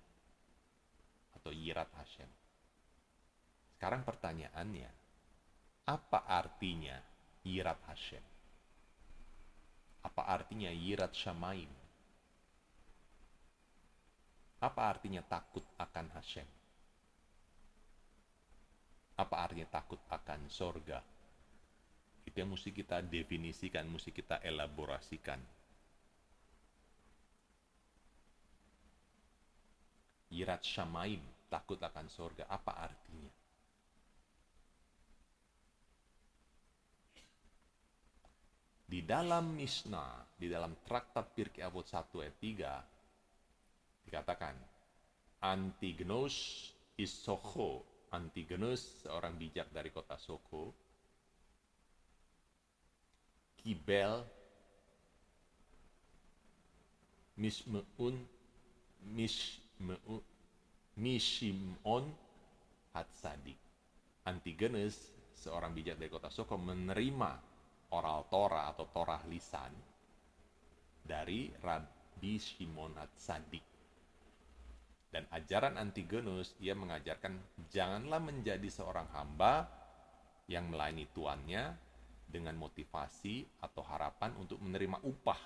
atau yirat Hashem. Sekarang pertanyaannya, apa artinya yirat Hashem? Apa artinya yirat Shamayim? Apa artinya takut akan Hashem? Apa artinya takut akan sorga? Itu yang mesti kita definisikan, mesti kita elaborasikan. Yirat Shamayim, takut akan sorga, apa artinya? Di dalam Mishnah, di dalam Traktat Pirkei Avot 1 ayat 3, dikatakan, Antigenos is Socho. Antigenos, seorang bijak dari kota Soko, Kibel Mishimon Hatsadik. Antigenes, seorang bijak dari kota Soko, menerima oral Torah atau Torah lisan dari Rabbi Shimon Hatsadik. Dan ajaran Antigonus, ia mengajarkan janganlah menjadi seorang hamba yang melayani tuannya dengan motivasi atau harapan untuk menerima upah,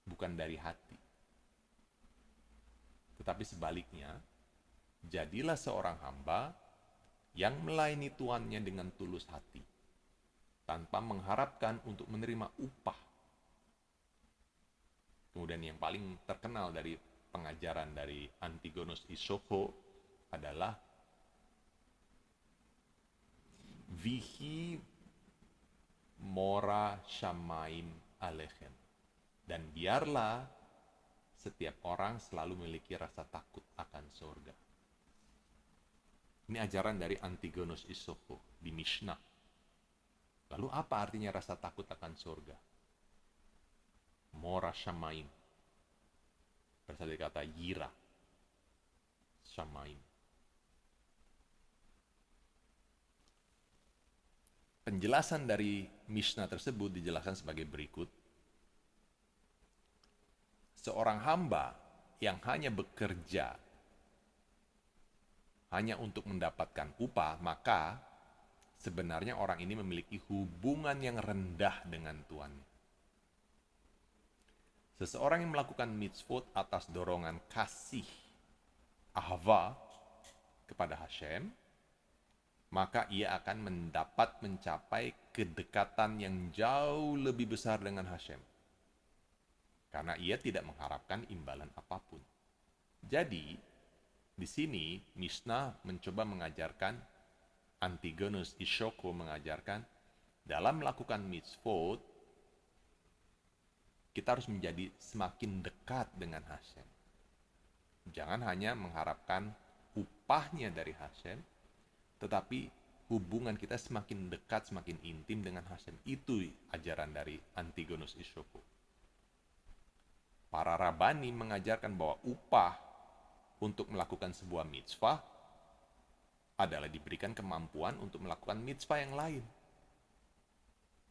bukan dari hati. Tetapi sebaliknya, jadilah seorang hamba yang melayani tuannya dengan tulus hati, tanpa mengharapkan untuk menerima upah. Kemudian yang paling terkenal dari pengajaran dari Antigonus Isoko adalah Vihi Mora Shamaim Alechem. Dan biarlah setiap orang selalu memiliki rasa takut akan surga. Ini ajaran dari Antigonus Isoko di Mishnah. Lalu apa artinya rasa takut akan surga? Mora Shamaim. Berasal dari kata yira, Shamaim. Penjelasan dari Mishnah tersebut dijelaskan sebagai berikut. Seorang hamba yang hanya bekerja hanya untuk mendapatkan upah, maka sebenarnya orang ini memiliki hubungan yang rendah dengan Tuhan. Seseorang yang melakukan mitzvot atas dorongan kasih ahva kepada Hashem, maka ia akan mencapai kedekatan yang jauh lebih besar dengan Hashem. Karena ia tidak mengharapkan imbalan apapun. Jadi, di sini Mishnah mencoba mengajarkan, Antigonus Isoko mengajarkan, dalam melakukan mitzvot, kita harus menjadi semakin dekat dengan Hashem. Jangan hanya mengharapkan upahnya dari Hashem, tetapi hubungan kita semakin dekat, semakin intim dengan Hashem. Itu ajaran dari Antigonus Isoko. Para Rabani mengajarkan bahwa upah untuk melakukan sebuah mitzvah adalah diberikan kemampuan untuk melakukan mitzvah yang lain.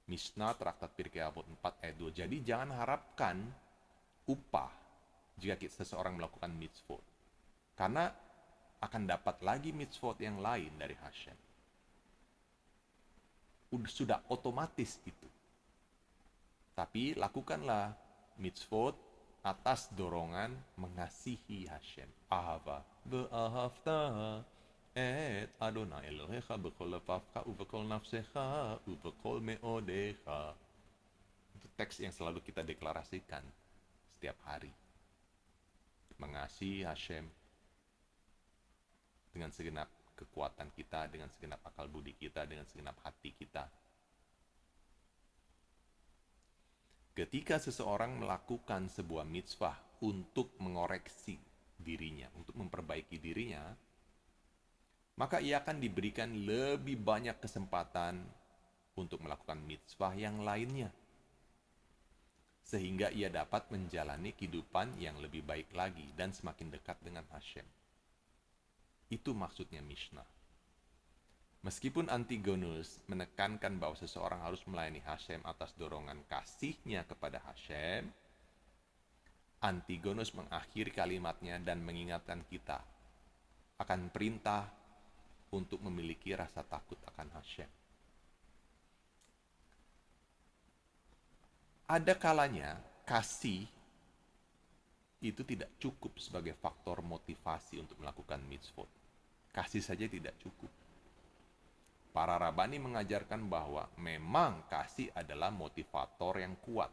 Mishnah Traktat Pirkei Avot 4 ayat 2. Jadi jangan harapkan upah jika seseorang melakukan mitzvot. Karena akan dapat lagi mitzvot yang lain dari Hashem. Sudah otomatis itu. Tapi lakukanlah mitzvot atas dorongan mengasihi Hashem. Ahava ve'ahavta et Adonai Elohecha b'kol levavcha u'b'kol nafsecha u'b'kol me'odecha. Itu teks yang selalu kita deklarasikan setiap hari. Mengasihi Hashem dengan segenap kekuatan kita, dengan segenap akal budi kita, dengan segenap hati kita. Ketika seseorang melakukan sebuah mitzvah untuk mengoreksi dirinya, untuk memperbaiki dirinya, maka ia akan diberikan lebih banyak kesempatan untuk melakukan mitzvah yang lainnya. Sehingga ia dapat menjalani kehidupan yang lebih baik lagi dan semakin dekat dengan Hashem. Itu maksudnya Mishnah. Meskipun Antigonus menekankan bahwa seseorang harus melayani Hashem atas dorongan kasihnya kepada Hashem, Antigonus mengakhiri kalimatnya dan mengingatkan kita akan perintah untuk memiliki rasa takut akan Hashem. Ada kalanya kasih itu tidak cukup sebagai faktor motivasi untuk melakukan mitzvot. Kasih saja tidak cukup. Para rabani mengajarkan bahwa memang kasih adalah motivator yang kuat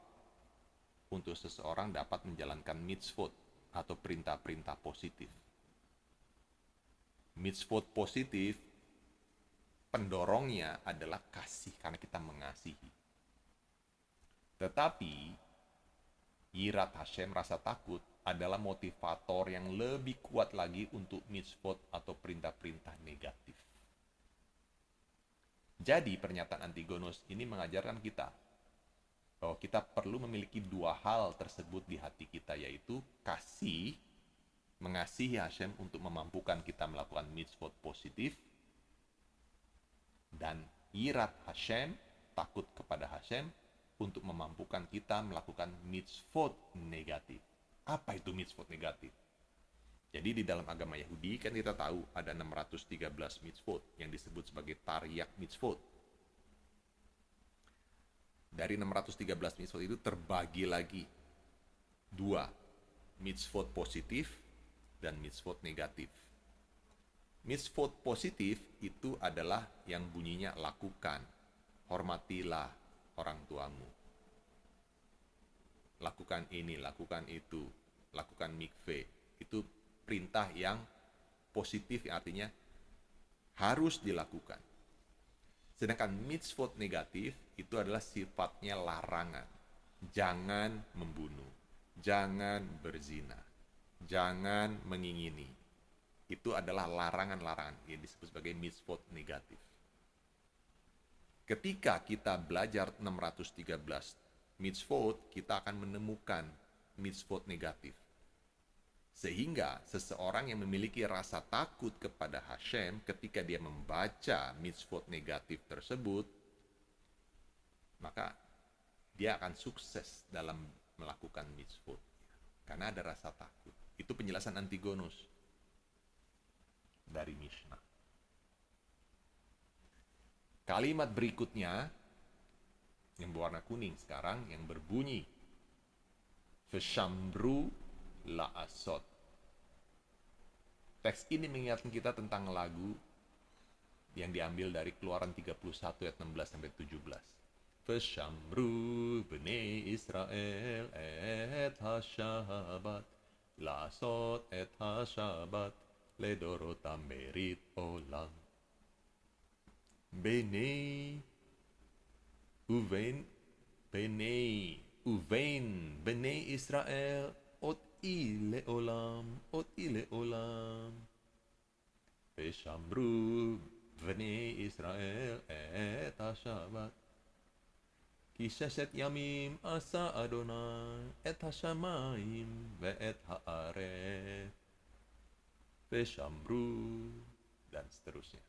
untuk seseorang dapat menjalankan mitzvot atau perintah-perintah positif. Mitzvot positif, pendorongnya adalah kasih, karena kita mengasihi. Tetapi, yirat Hashem, rasa takut, adalah motivator yang lebih kuat lagi untuk mitzvot atau perintah-perintah negatif. Jadi pernyataan Antigonus ini mengajarkan kita bahwa kita perlu memiliki dua hal tersebut di hati kita, yaitu kasih, mengasihi Hashem untuk memampukan kita melakukan mitzvot positif, dan yirat Hashem, takut kepada Hashem, untuk memampukan kita melakukan mitzvot negatif. Apa itu mitzvot negatif? Jadi di dalam agama Yahudi kan kita tahu ada 613 mitzvot yang disebut sebagai Taryag mitzvot. Dari 613 mitzvot itu terbagi lagi dua, mitzvot positif dan mitzvot negatif. Mitzvot positif itu adalah yang bunyinya lakukan, hormatilah orang tuamu, lakukan ini, lakukan itu, lakukan mikveh. Itu perintah yang positif, yang artinya harus dilakukan. Sedangkan mitzvot negatif itu adalah sifatnya larangan. Jangan membunuh, jangan berzina, jangan mengingini. Itu adalah larangan-larangan yang disebut sebagai mitzvot negatif. Ketika kita belajar 613 mitzvot, kita akan menemukan mitzvot negatif. Sehingga seseorang yang memiliki rasa takut kepada Hashem ketika dia membaca mitzvot negatif tersebut, maka dia akan sukses dalam melakukan mitzvot. Karena ada rasa takut. Itu penjelasan Antigonus dari Mishnah. Kalimat berikutnya yang berwarna kuning sekarang yang berbunyi Veshamru la'asot. Teks ini mengingatkan kita tentang lagu yang diambil dari Keluaran 31 ayat 16 sampai 17. Veshamru bnei Israel et hashabat la'asot et hashabat ledorotam berit olam. Bnei bnei Israel ot ile olam Veshamru bnei Israel et hashabat ki sheshet yamim asa Adonai et hashamayim ve'et haaret Veshamru, dan seterusnya.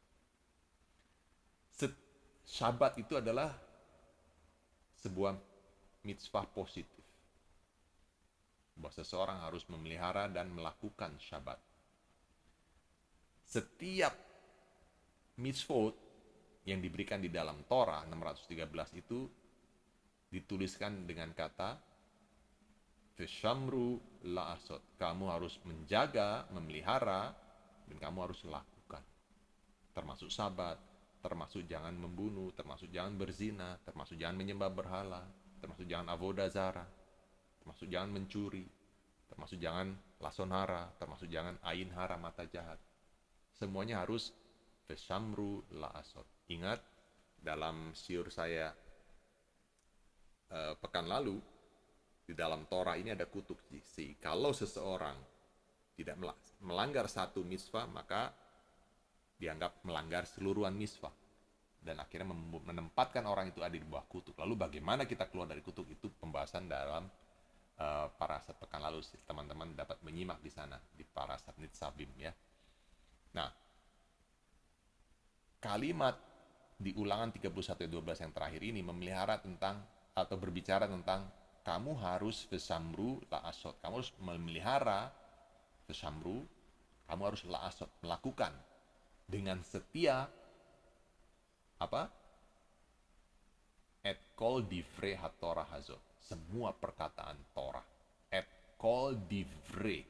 Syabat itu adalah sebuah mitzvah positif. Bahwa seseorang harus memelihara dan melakukan syabat. Setiap mitzvot yang diberikan di dalam Torah 613 itu dituliskan dengan kata Veshamru la'asot. Kamu harus menjaga, memelihara, dan kamu harus lakukan. Termasuk sabat, termasuk jangan membunuh, termasuk jangan berzina, termasuk jangan menyembah berhala, termasuk jangan avoda zara, termasuk jangan mencuri, termasuk jangan lason hara, termasuk jangan ain hara, mata jahat. Semuanya harus Veshamru la'asot. Ingat, dalam siur saya pekan lalu, di dalam Torah ini ada kutuk gisi. Kalau seseorang tidak melanggar satu mitzvah, maka dianggap melanggar seluruhan mitzvah. Dan akhirnya menempatkan orang itu ada di bawah kutuk. Lalu bagaimana kita keluar dari kutuk, itu pembahasan dalam parasat pekan lalu. Teman-teman dapat menyimak di sana, di parasat Nitzavim ya. Nah, kalimat di Ulangan 31 ayat 12 yang terakhir ini memelihara tentang atau berbicara tentang kamu harus vesamru la'asot. Kamu harus memelihara vesamru, kamu harus la'asot, melakukan dengan setia apa? Et kol divre hatorah hazot. Semua perkataan Torah. Et kol divre.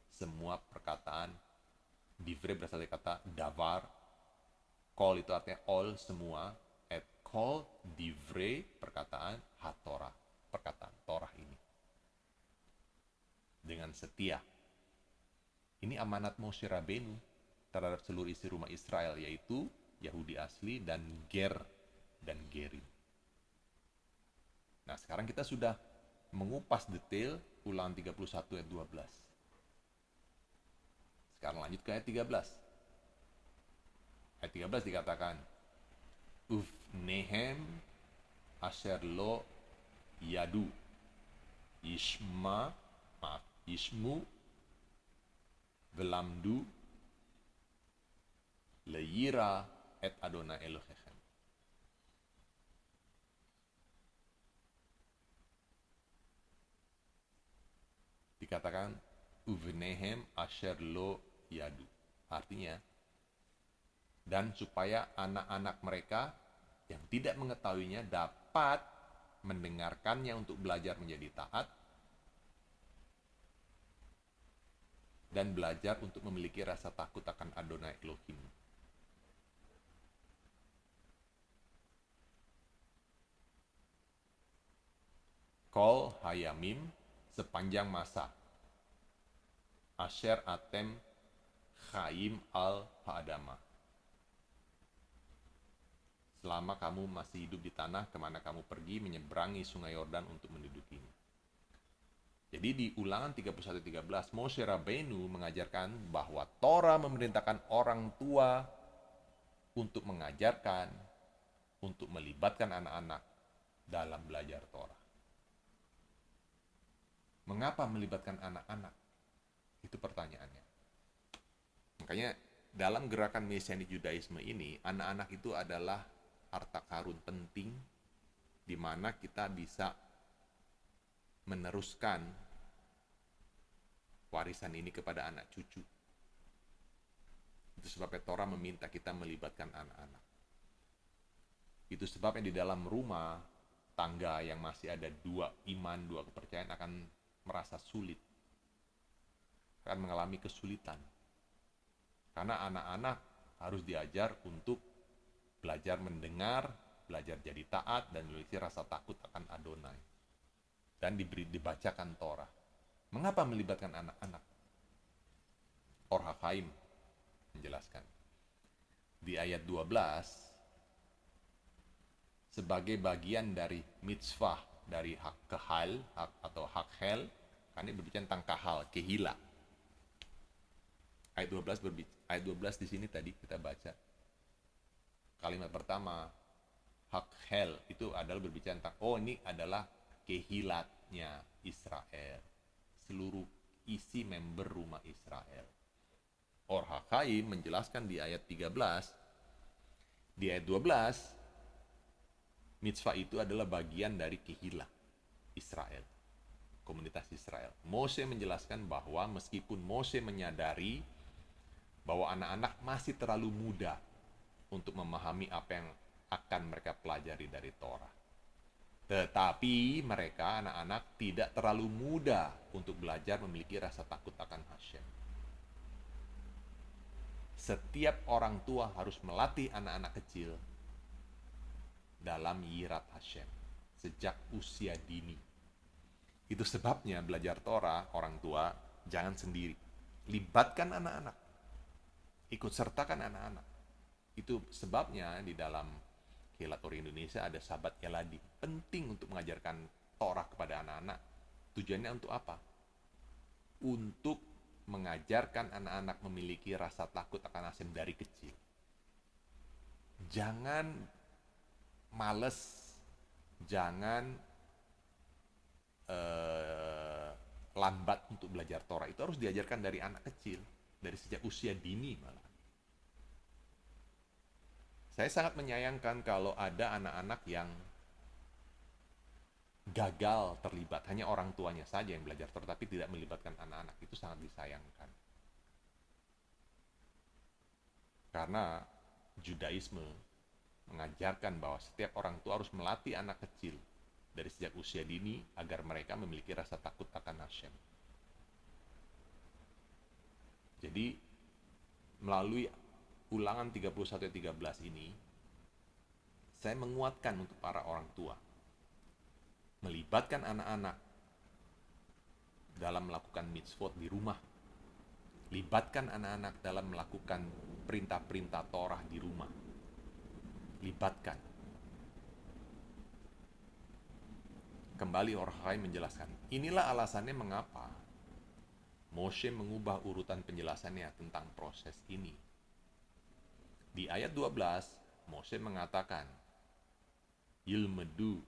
Semua perkataan. Divre berasal dari kata davar. Kol itu artinya all, semua. Et kol divre, perkataan hatorah. Perkataan Torah ini. Dengan setia. Ini amanat Moshe Rabbeinu terhadap seluruh isi rumah Israel, yaitu Yahudi asli dan Ger dan Gerim. Nah, sekarang kita sudah mengupas detail Ulangan 31 ayat 12. Sekarang lanjut ke ayat 13. Ayat 13 dikatakan, Ufnehem asher lo yadu Yishmu velamdu leyira et Adonai Elohechem. Dikatakan uvnehem asher lo yadu. Artinya, dan supaya anak-anak mereka yang tidak mengetahuinya dapat mendengarkannya untuk belajar menjadi taat dan belajar untuk memiliki rasa takut akan Adonai Elohim. Kol hayamim, sepanjang masa. Asher atem chaim al ha'adama. Selama kamu masih hidup di tanah, kemana kamu pergi menyeberangi sungai Yordan untuk mendudukinya. Jadi di Ulangan 31:13, Moshe Rabbeinu mengajarkan bahwa Torah memerintahkan orang tua untuk mengajarkan, untuk melibatkan anak-anak dalam belajar Torah. Mengapa melibatkan anak-anak? Itu pertanyaannya. Makanya dalam gerakan Mesianik Judaisme ini, anak-anak itu adalah harta karun penting di mana kita bisa meneruskan warisan ini kepada anak cucu. Itu sebabnya Torah meminta kita melibatkan anak-anak. Itu sebabnya di dalam rumah tangga yang masih ada dua iman, dua kepercayaan akan merasa sulit, akan mengalami kesulitan. Karena anak-anak harus diajar untuk belajar mendengar, belajar jadi taat, dan memiliki rasa takut akan Adonai. Dan dibacakan Torah. Mengapa melibatkan anak-anak? Or HaChaim menjelaskan. Di ayat 12, sebagai bagian dari mitzvah, dari hak kehal, hak atau hak hel, karena ini berbicara tentang kahal, kehila. Ayat 12 di sini tadi kita baca. Kalimat pertama, hak hel, itu adalah berbicara tentang, ini adalah kehilatnya Israel. Seluruh isi member rumah Israel. Or HaChaim menjelaskan di ayat 13, di ayat 12, mitzvah itu adalah bagian dari kehilah Israel, komunitas Israel. Mose menjelaskan bahwa meskipun Mose menyadari bahwa anak-anak masih terlalu muda untuk memahami apa yang akan mereka pelajari dari Torah. Tetapi mereka, anak-anak, tidak terlalu muda untuk belajar memiliki rasa takut akan Hashem. Setiap orang tua harus melatih anak-anak kecil dalam yirat Hashem sejak usia dini. Itu sebabnya belajar Torah, orang tua jangan sendiri. Libatkan anak-anak. Ikut sertakan anak-anak. Itu sebabnya di dalam Kehilat Ori Indonesia ada sahabat Eladi. Penting untuk mengajarkan Torah kepada anak-anak. Tujuannya untuk apa? Untuk mengajarkan anak-anak memiliki rasa takut akan Hashem dari kecil. Jangan males, jangan lambat untuk belajar Torah. Itu harus diajarkan dari anak kecil, dari sejak usia dini malah. Saya sangat menyayangkan kalau ada anak-anak yang gagal terlibat, hanya orang tuanya saja yang belajar, tetapi tidak melibatkan anak-anak. Itu sangat disayangkan. Karena Judaisme mengajarkan bahwa setiap orang tua harus melatih anak kecil dari sejak usia dini agar mereka memiliki rasa takut akan Hashem. Jadi melalui ulangan 31-13 ini, saya menguatkan untuk para orang tua melibatkan anak-anak dalam melakukan mitzvot di rumah. Libatkan anak-anak dalam melakukan perintah-perintah Torah di rumah. Libatkan. Kembali Or-Haim menjelaskan, inilah alasannya mengapa Moshe mengubah urutan penjelasannya tentang proses ini. Di ayat 12, Moshe mengatakan, Yilmedu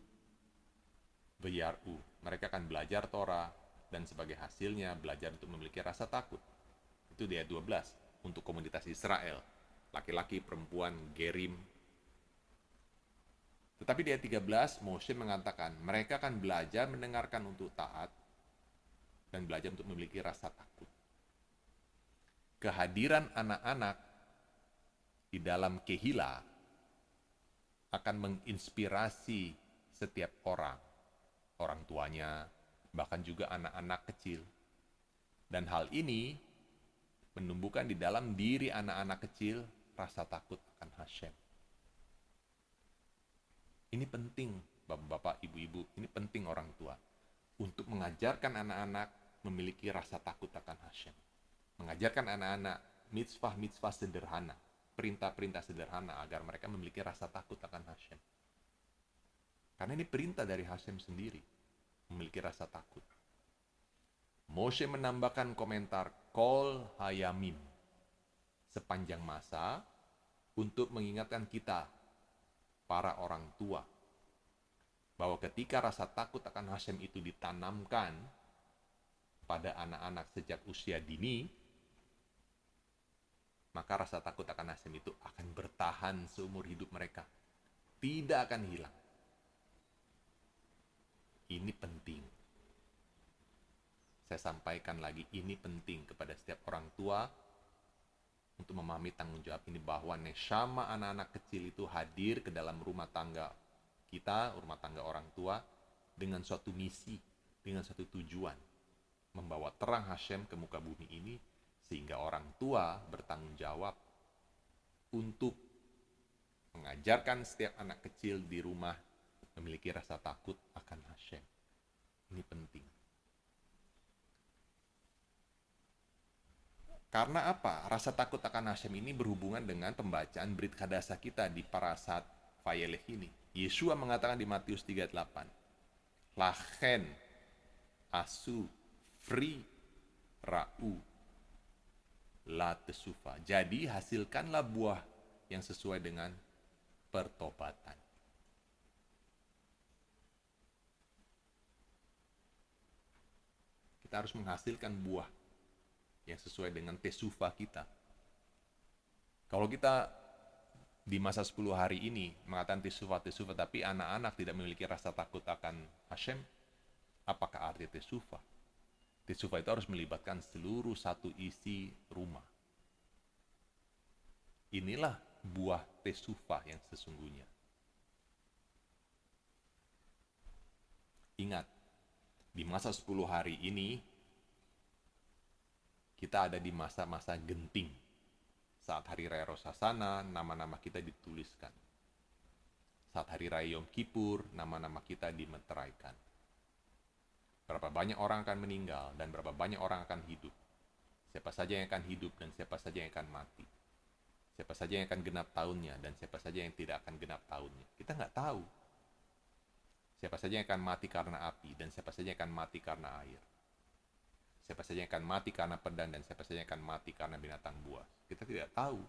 Veyaru, mereka akan belajar Torah dan sebagai hasilnya belajar untuk memiliki rasa takut. Itu di ayat 12 untuk komunitas Israel, laki-laki, perempuan, gerim. Tetapi di ayat 13 Moshe mengatakan mereka akan belajar mendengarkan untuk taat dan belajar untuk memiliki rasa takut. Kehadiran anak-anak di dalam kehila akan menginspirasi setiap orang tuanya, bahkan juga anak-anak kecil. Dan hal ini menumbuhkan di dalam diri anak-anak kecil rasa takut akan Hashem. Ini penting, bapak-bapak, ibu-ibu, ini penting orang tua. Untuk mengajarkan anak-anak memiliki rasa takut akan Hashem. Mengajarkan anak-anak mitzvah-mitzvah sederhana, perintah-perintah sederhana agar mereka memiliki rasa takut akan Hashem. Karena ini perintah dari Hashem sendiri, memiliki rasa takut. Moshe menambahkan komentar Kol Hayamim sepanjang masa untuk mengingatkan kita, para orang tua, bahwa ketika rasa takut akan Hashem itu ditanamkan pada anak-anak sejak usia dini, maka rasa takut akan Hashem itu akan bertahan seumur hidup mereka. Tidak akan hilang. Ini penting. Saya sampaikan lagi, ini penting kepada setiap orang tua untuk memahami tanggung jawab ini, bahwa neshama anak-anak kecil itu hadir ke dalam rumah tangga kita, rumah tangga orang tua, dengan suatu misi, dengan suatu tujuan, membawa terang Hashem ke muka bumi ini, sehingga orang tua bertanggung jawab untuk mengajarkan setiap anak kecil di rumah memiliki rasa takut akan Hashem. Ini penting. Karena apa? Rasa takut akan Hashem ini berhubungan dengan pembacaan Brit Hadasah kita di Parashat Vayelech ini. Yeshua mengatakan di Matius 38, Lachen, asu, fri, ra'u, la tesufa. Jadi hasilkanlah buah yang sesuai dengan pertobatan. Kita harus menghasilkan buah yang sesuai dengan tesufa kita. Kalau kita di masa 10 hari ini mengatakan tesufa, tapi anak-anak tidak memiliki rasa takut akan Hashem, apakah arti tesufa? Tesufa itu harus melibatkan seluruh satu isi rumah. Inilah buah tesufa yang sesungguhnya. Ingat, di masa 10 hari ini, kita ada di masa-masa genting. Saat Hari Raya Rosh Hashanah, nama-nama kita dituliskan. Saat Hari Raya Yom Kippur, nama-nama kita dimeteraikan. Berapa banyak orang akan meninggal dan berapa banyak orang akan hidup. Siapa saja yang akan hidup dan siapa saja yang akan mati. Siapa saja yang akan genap tahunnya dan siapa saja yang tidak akan genap tahunnya. Kita nggak tahu. Siapa saja yang akan mati karena api dan siapa saja yang akan mati karena air. Siapa saja yang akan mati karena pedang dan siapa saja yang akan mati karena binatang buas. Kita tidak tahu.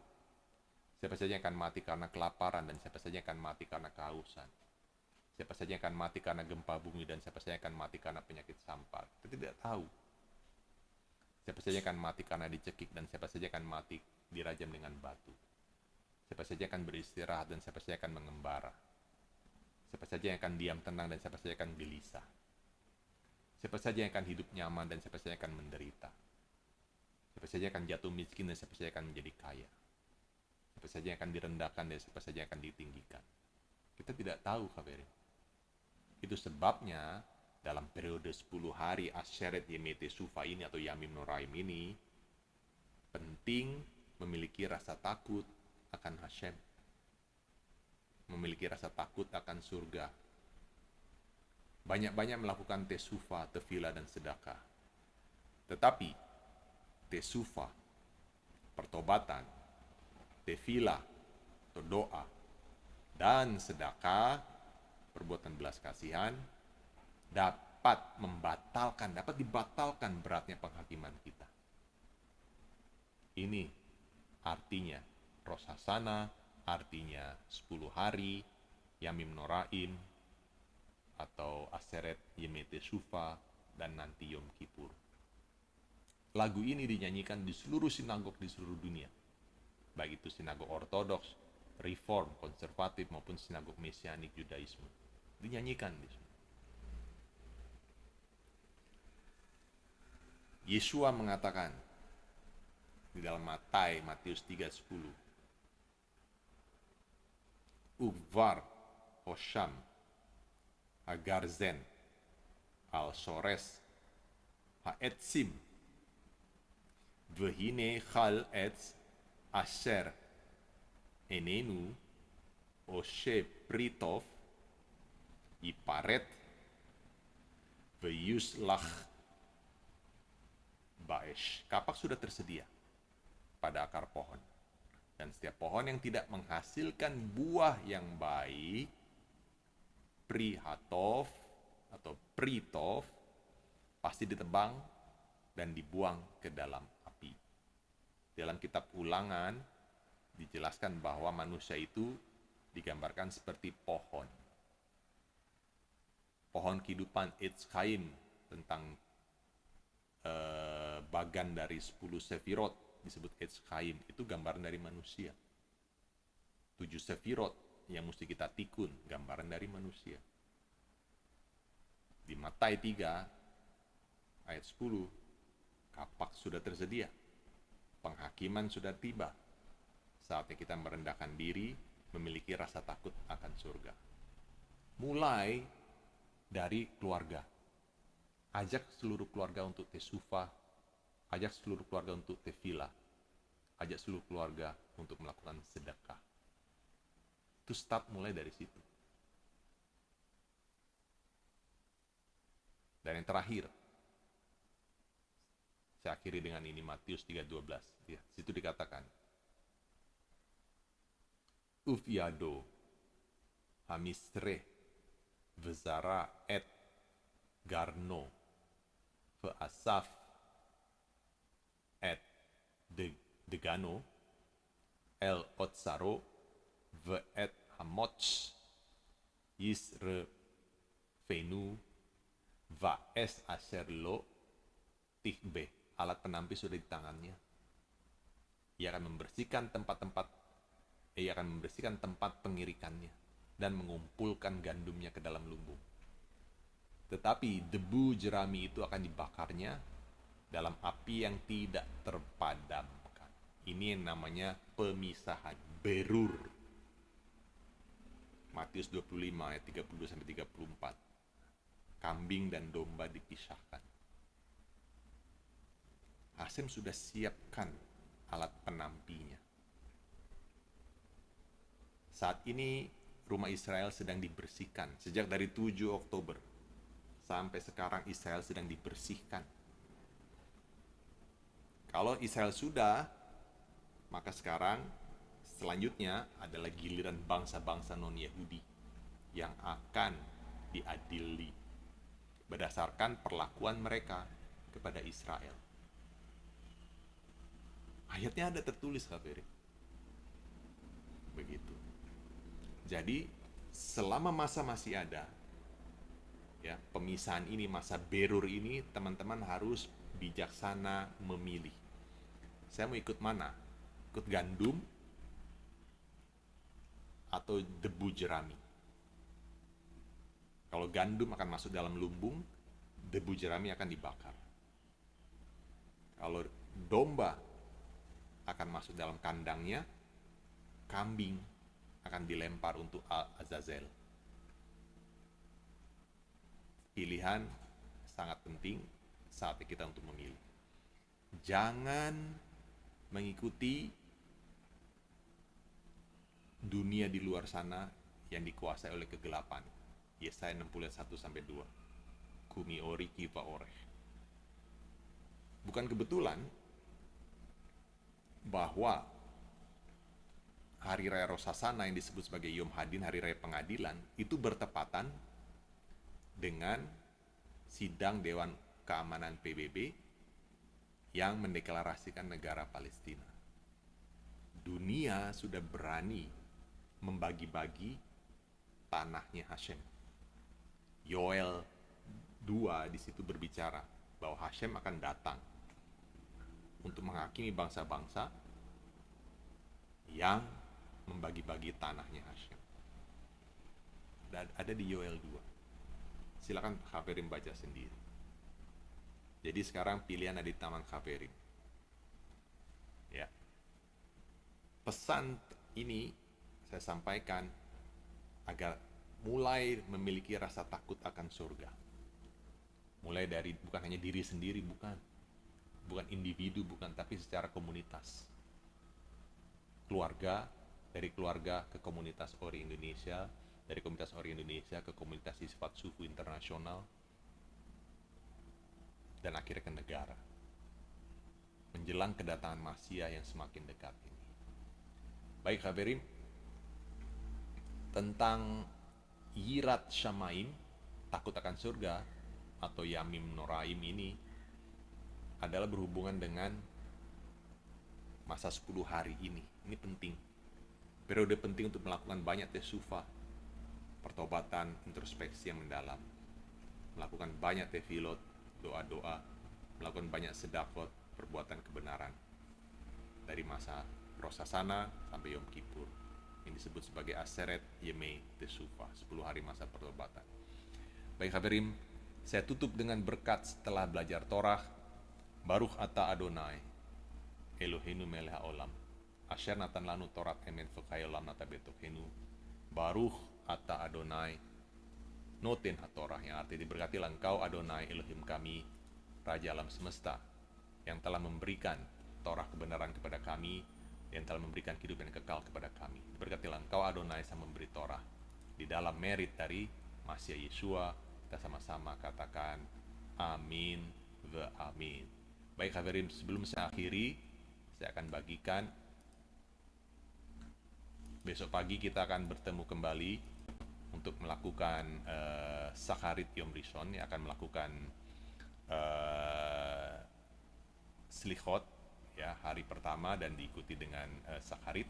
Siapa saja yang akan mati karena kelaparan dan siapa saja yang akan mati karena kehausan. Siapa saja yang akan mati karena gempa bumi dan siapa saja yang akan mati karena penyakit sampar. Kita tidak tahu. Siapa saja yang akan mati karena dicekik dan siapa saja yang akan mati dirajam dengan batu. siapa saja akan beristirahat, dan siapa saja akan mengembara. Siapa saja yang akan diam tenang, dan siapa saja akan gelisah. Siapa saja yang akan hidup nyaman, dan siapa saja akan menderita. Siapa saja akan jatuh miskin, dan siapa saja akan menjadi kaya. Siapa saja yang akan direndahkan, dan siapa saja yang akan ditinggikan. Kita tidak tahu, kabarnya. Itu sebabnya dalam periode 10 hari Asyeret Yemete Sufa ini atau Yamim Noraim ini, penting memiliki rasa takut akan Hashem, memiliki rasa takut akan surga, banyak-banyak melakukan tesufa, tefila, dan sedekah. Tetapi tesufa, pertobatan, tefila atau doa, dan sedekah, perbuatan belas kasihan, dapat dibatalkan beratnya penghakiman kita. Ini artinya Rosh Hashanah, artinya 10 hari, Yamim Noraim, atau Aseret Yemete Sufa, dan nanti Yom Kippur. Lagu ini dinyanyikan di seluruh sinagog di seluruh dunia, baik itu sinagog ortodoks, reform, konservatif, maupun sinagog mesianik Judaisme. Dinyanyikan di sana. Yesua mengatakan di dalam Matius 3:10, Ugvar Hosham Agarzen Al-Sores Ha'etzim Vehine Chal Etz Asher Enenu Oshe Pritov Iparet Veyuslach Baesh. Kapak sudah tersedia pada akar pohon. Dan setiap pohon yang tidak menghasilkan buah yang baik, prihatov atau pritov, pasti ditebang dan dibuang ke dalam api. Dalam kitab Ulangan dijelaskan bahwa manusia itu digambarkan seperti pohon. Pohon kehidupan Etz Chaim, tentang bagan dari 10 sefirot disebut Etz Chaim, itu gambaran dari manusia. 7 sefirot yang mesti kita tikun, gambaran dari manusia. Di Matius 3 ayat 10, kapak sudah tersedia, penghakiman sudah tiba. Saatnya kita merendahkan diri, memiliki rasa takut akan surga. Mulai dari keluarga. Ajak seluruh keluarga untuk tesufa, ajak seluruh keluarga untuk tefila, ajak seluruh keluarga untuk melakukan sedekah. Itu start mulai dari situ. Dan yang terakhir, saya akhiri dengan ini, Matius 3:12. Di situ dikatakan, Uf yado hamistre vezara et garno ve'asaf et degano el otsaro ve'et hamoch yisre venu va'es asher lo tihbe. Alat penampi sudah di tangannya. Ia akan membersihkan tempat pengirikannya dan mengumpulkan gandumnya ke dalam lumbung. Tetapi debu jerami itu akan dibakarnya dalam api yang tidak terpadamkan. Ini yang namanya pemisahan, berur. Matius 25 ayat 30-34. Kambing dan domba dipisahkan. Hashem sudah siapkan alat penampinya. Saat ini rumah Israel sedang dibersihkan. Sejak dari 7 Oktober sampai sekarang Israel sedang dibersihkan. Kalau Israel sudah, maka sekarang selanjutnya adalah giliran bangsa-bangsa non-Yahudi yang akan diadili berdasarkan perlakuan mereka kepada Israel. Ayatnya ada tertulis, KBR. Begitu. Jadi selama masa masih ada, ya, pemisahan ini, masa berur ini, teman-teman harus bijaksana memilih. Saya mau ikut mana? Ikut gandum atau debu jerami. Kalau gandum akan masuk dalam lumbung, debu jerami akan dibakar. Kalau domba akan masuk dalam kandangnya, kambing akan dilempar untuk Azazel. Pilihan sangat penting saat kita untuk memilih. Jangan mengikuti dunia di luar sana yang dikuasai oleh kegelapan. Yesaya 61-2. Kumi ori kiva oreh. Bukan kebetulan bahwa hari raya Rosh Hashanah yang disebut sebagai Yom Hadin, hari raya pengadilan, itu bertepatan dengan sidang Dewan Keamanan PBB yang mendeklarasikan negara Palestina. Dunia sudah berani membagi-bagi tanahnya Hashem. Yoel 2 di situ berbicara bahwa Hashem akan datang untuk menghakimi bangsa-bangsa yang membagi-bagi tanahnya Hashem. Dan ada di Yoel 2. Silakan Haverim baca sendiri. Jadi sekarang pilihan ada di Taman Haverim. Ya. Pesan ini saya sampaikan agar mulai memiliki rasa takut akan surga. Mulai dari bukan hanya diri sendiri, bukan individu, bukan, tapi secara komunitas. Keluarga, dari keluarga ke komunitas Ori Indonesia, dari komunitas Ori Indonesia ke komunitas sifat suku internasional, dan akhirnya ke negara. Menjelang kedatangan Masia yang semakin dekat ini. Baik Haverim, tentang Yirat Shamaim, takut akan surga, atau Yamim Noraim ini adalah berhubungan dengan masa 10 hari ini. Ini penting. Periode penting untuk melakukan banyak tesufah, pertobatan, introspeksi yang mendalam. Melakukan banyak tefilot, doa-doa, melakukan banyak sedekah, perbuatan kebenaran. Dari masa Rosh Hashanah sampai Yom Kippur. Yang disebut sebagai Aseret Yemei Tesufah, 10 hari masa pertobatan. Baik Haverim, saya tutup dengan berkat setelah belajar Torah. Baruch ata Adonai Eloheinu melech haolam asher natan lanu Torat emet v'chayolam nata betochenu. Baruch ata Adonai noten hatorah, yang artinya diberkatilah engkau Adonai Elohim kami, Raja alam semesta, yang telah memberikan Torah kebenaran kepada kami, yang telah memberikan kehidupan yang kekal kepada kami. Berkatilah engkau Adonai sang memberi Torah. Di dalam merit dari Masya Yeshua, kita sama-sama katakan amin ve amin. Baik Haverim, sebelum saya akhiri, saya akan bagikan. Besok pagi kita akan bertemu kembali untuk melakukan Sakarit Yom Rishon, yang akan melakukan Slichot, ya, hari pertama, dan diikuti dengan Sakarit.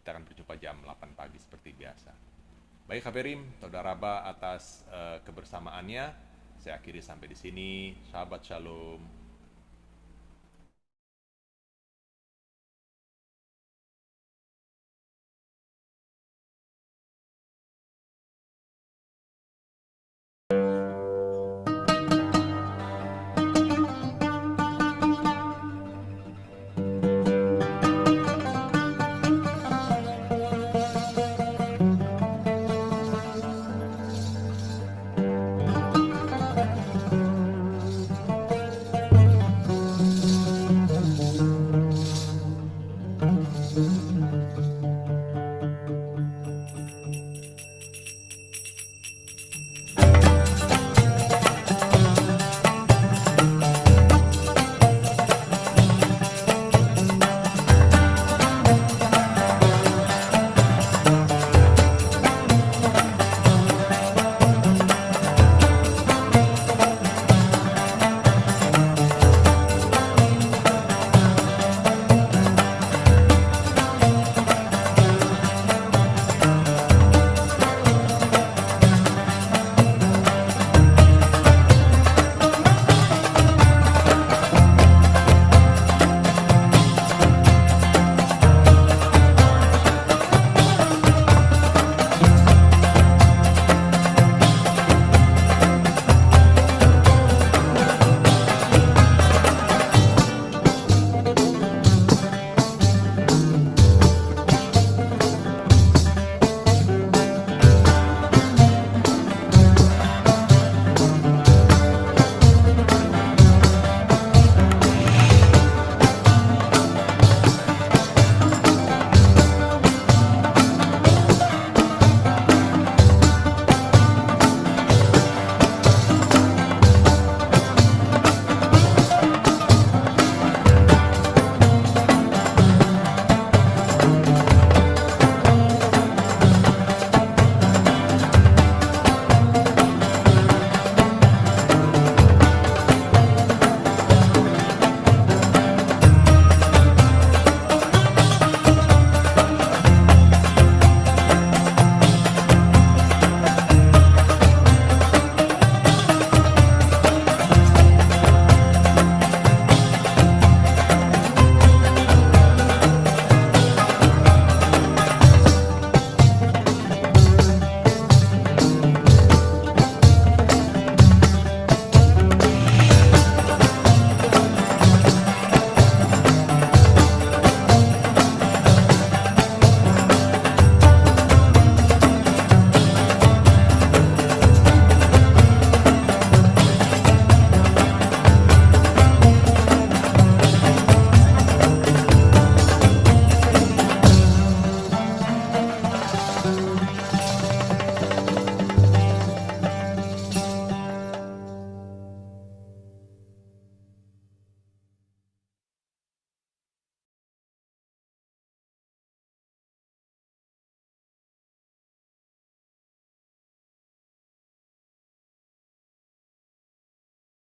Kita akan berjumpa jam 8 pagi seperti biasa. Baik Haverim, Toda Rabba atas kebersamaannya. Saya akhiri sampai di sini. Shabbat Shalom.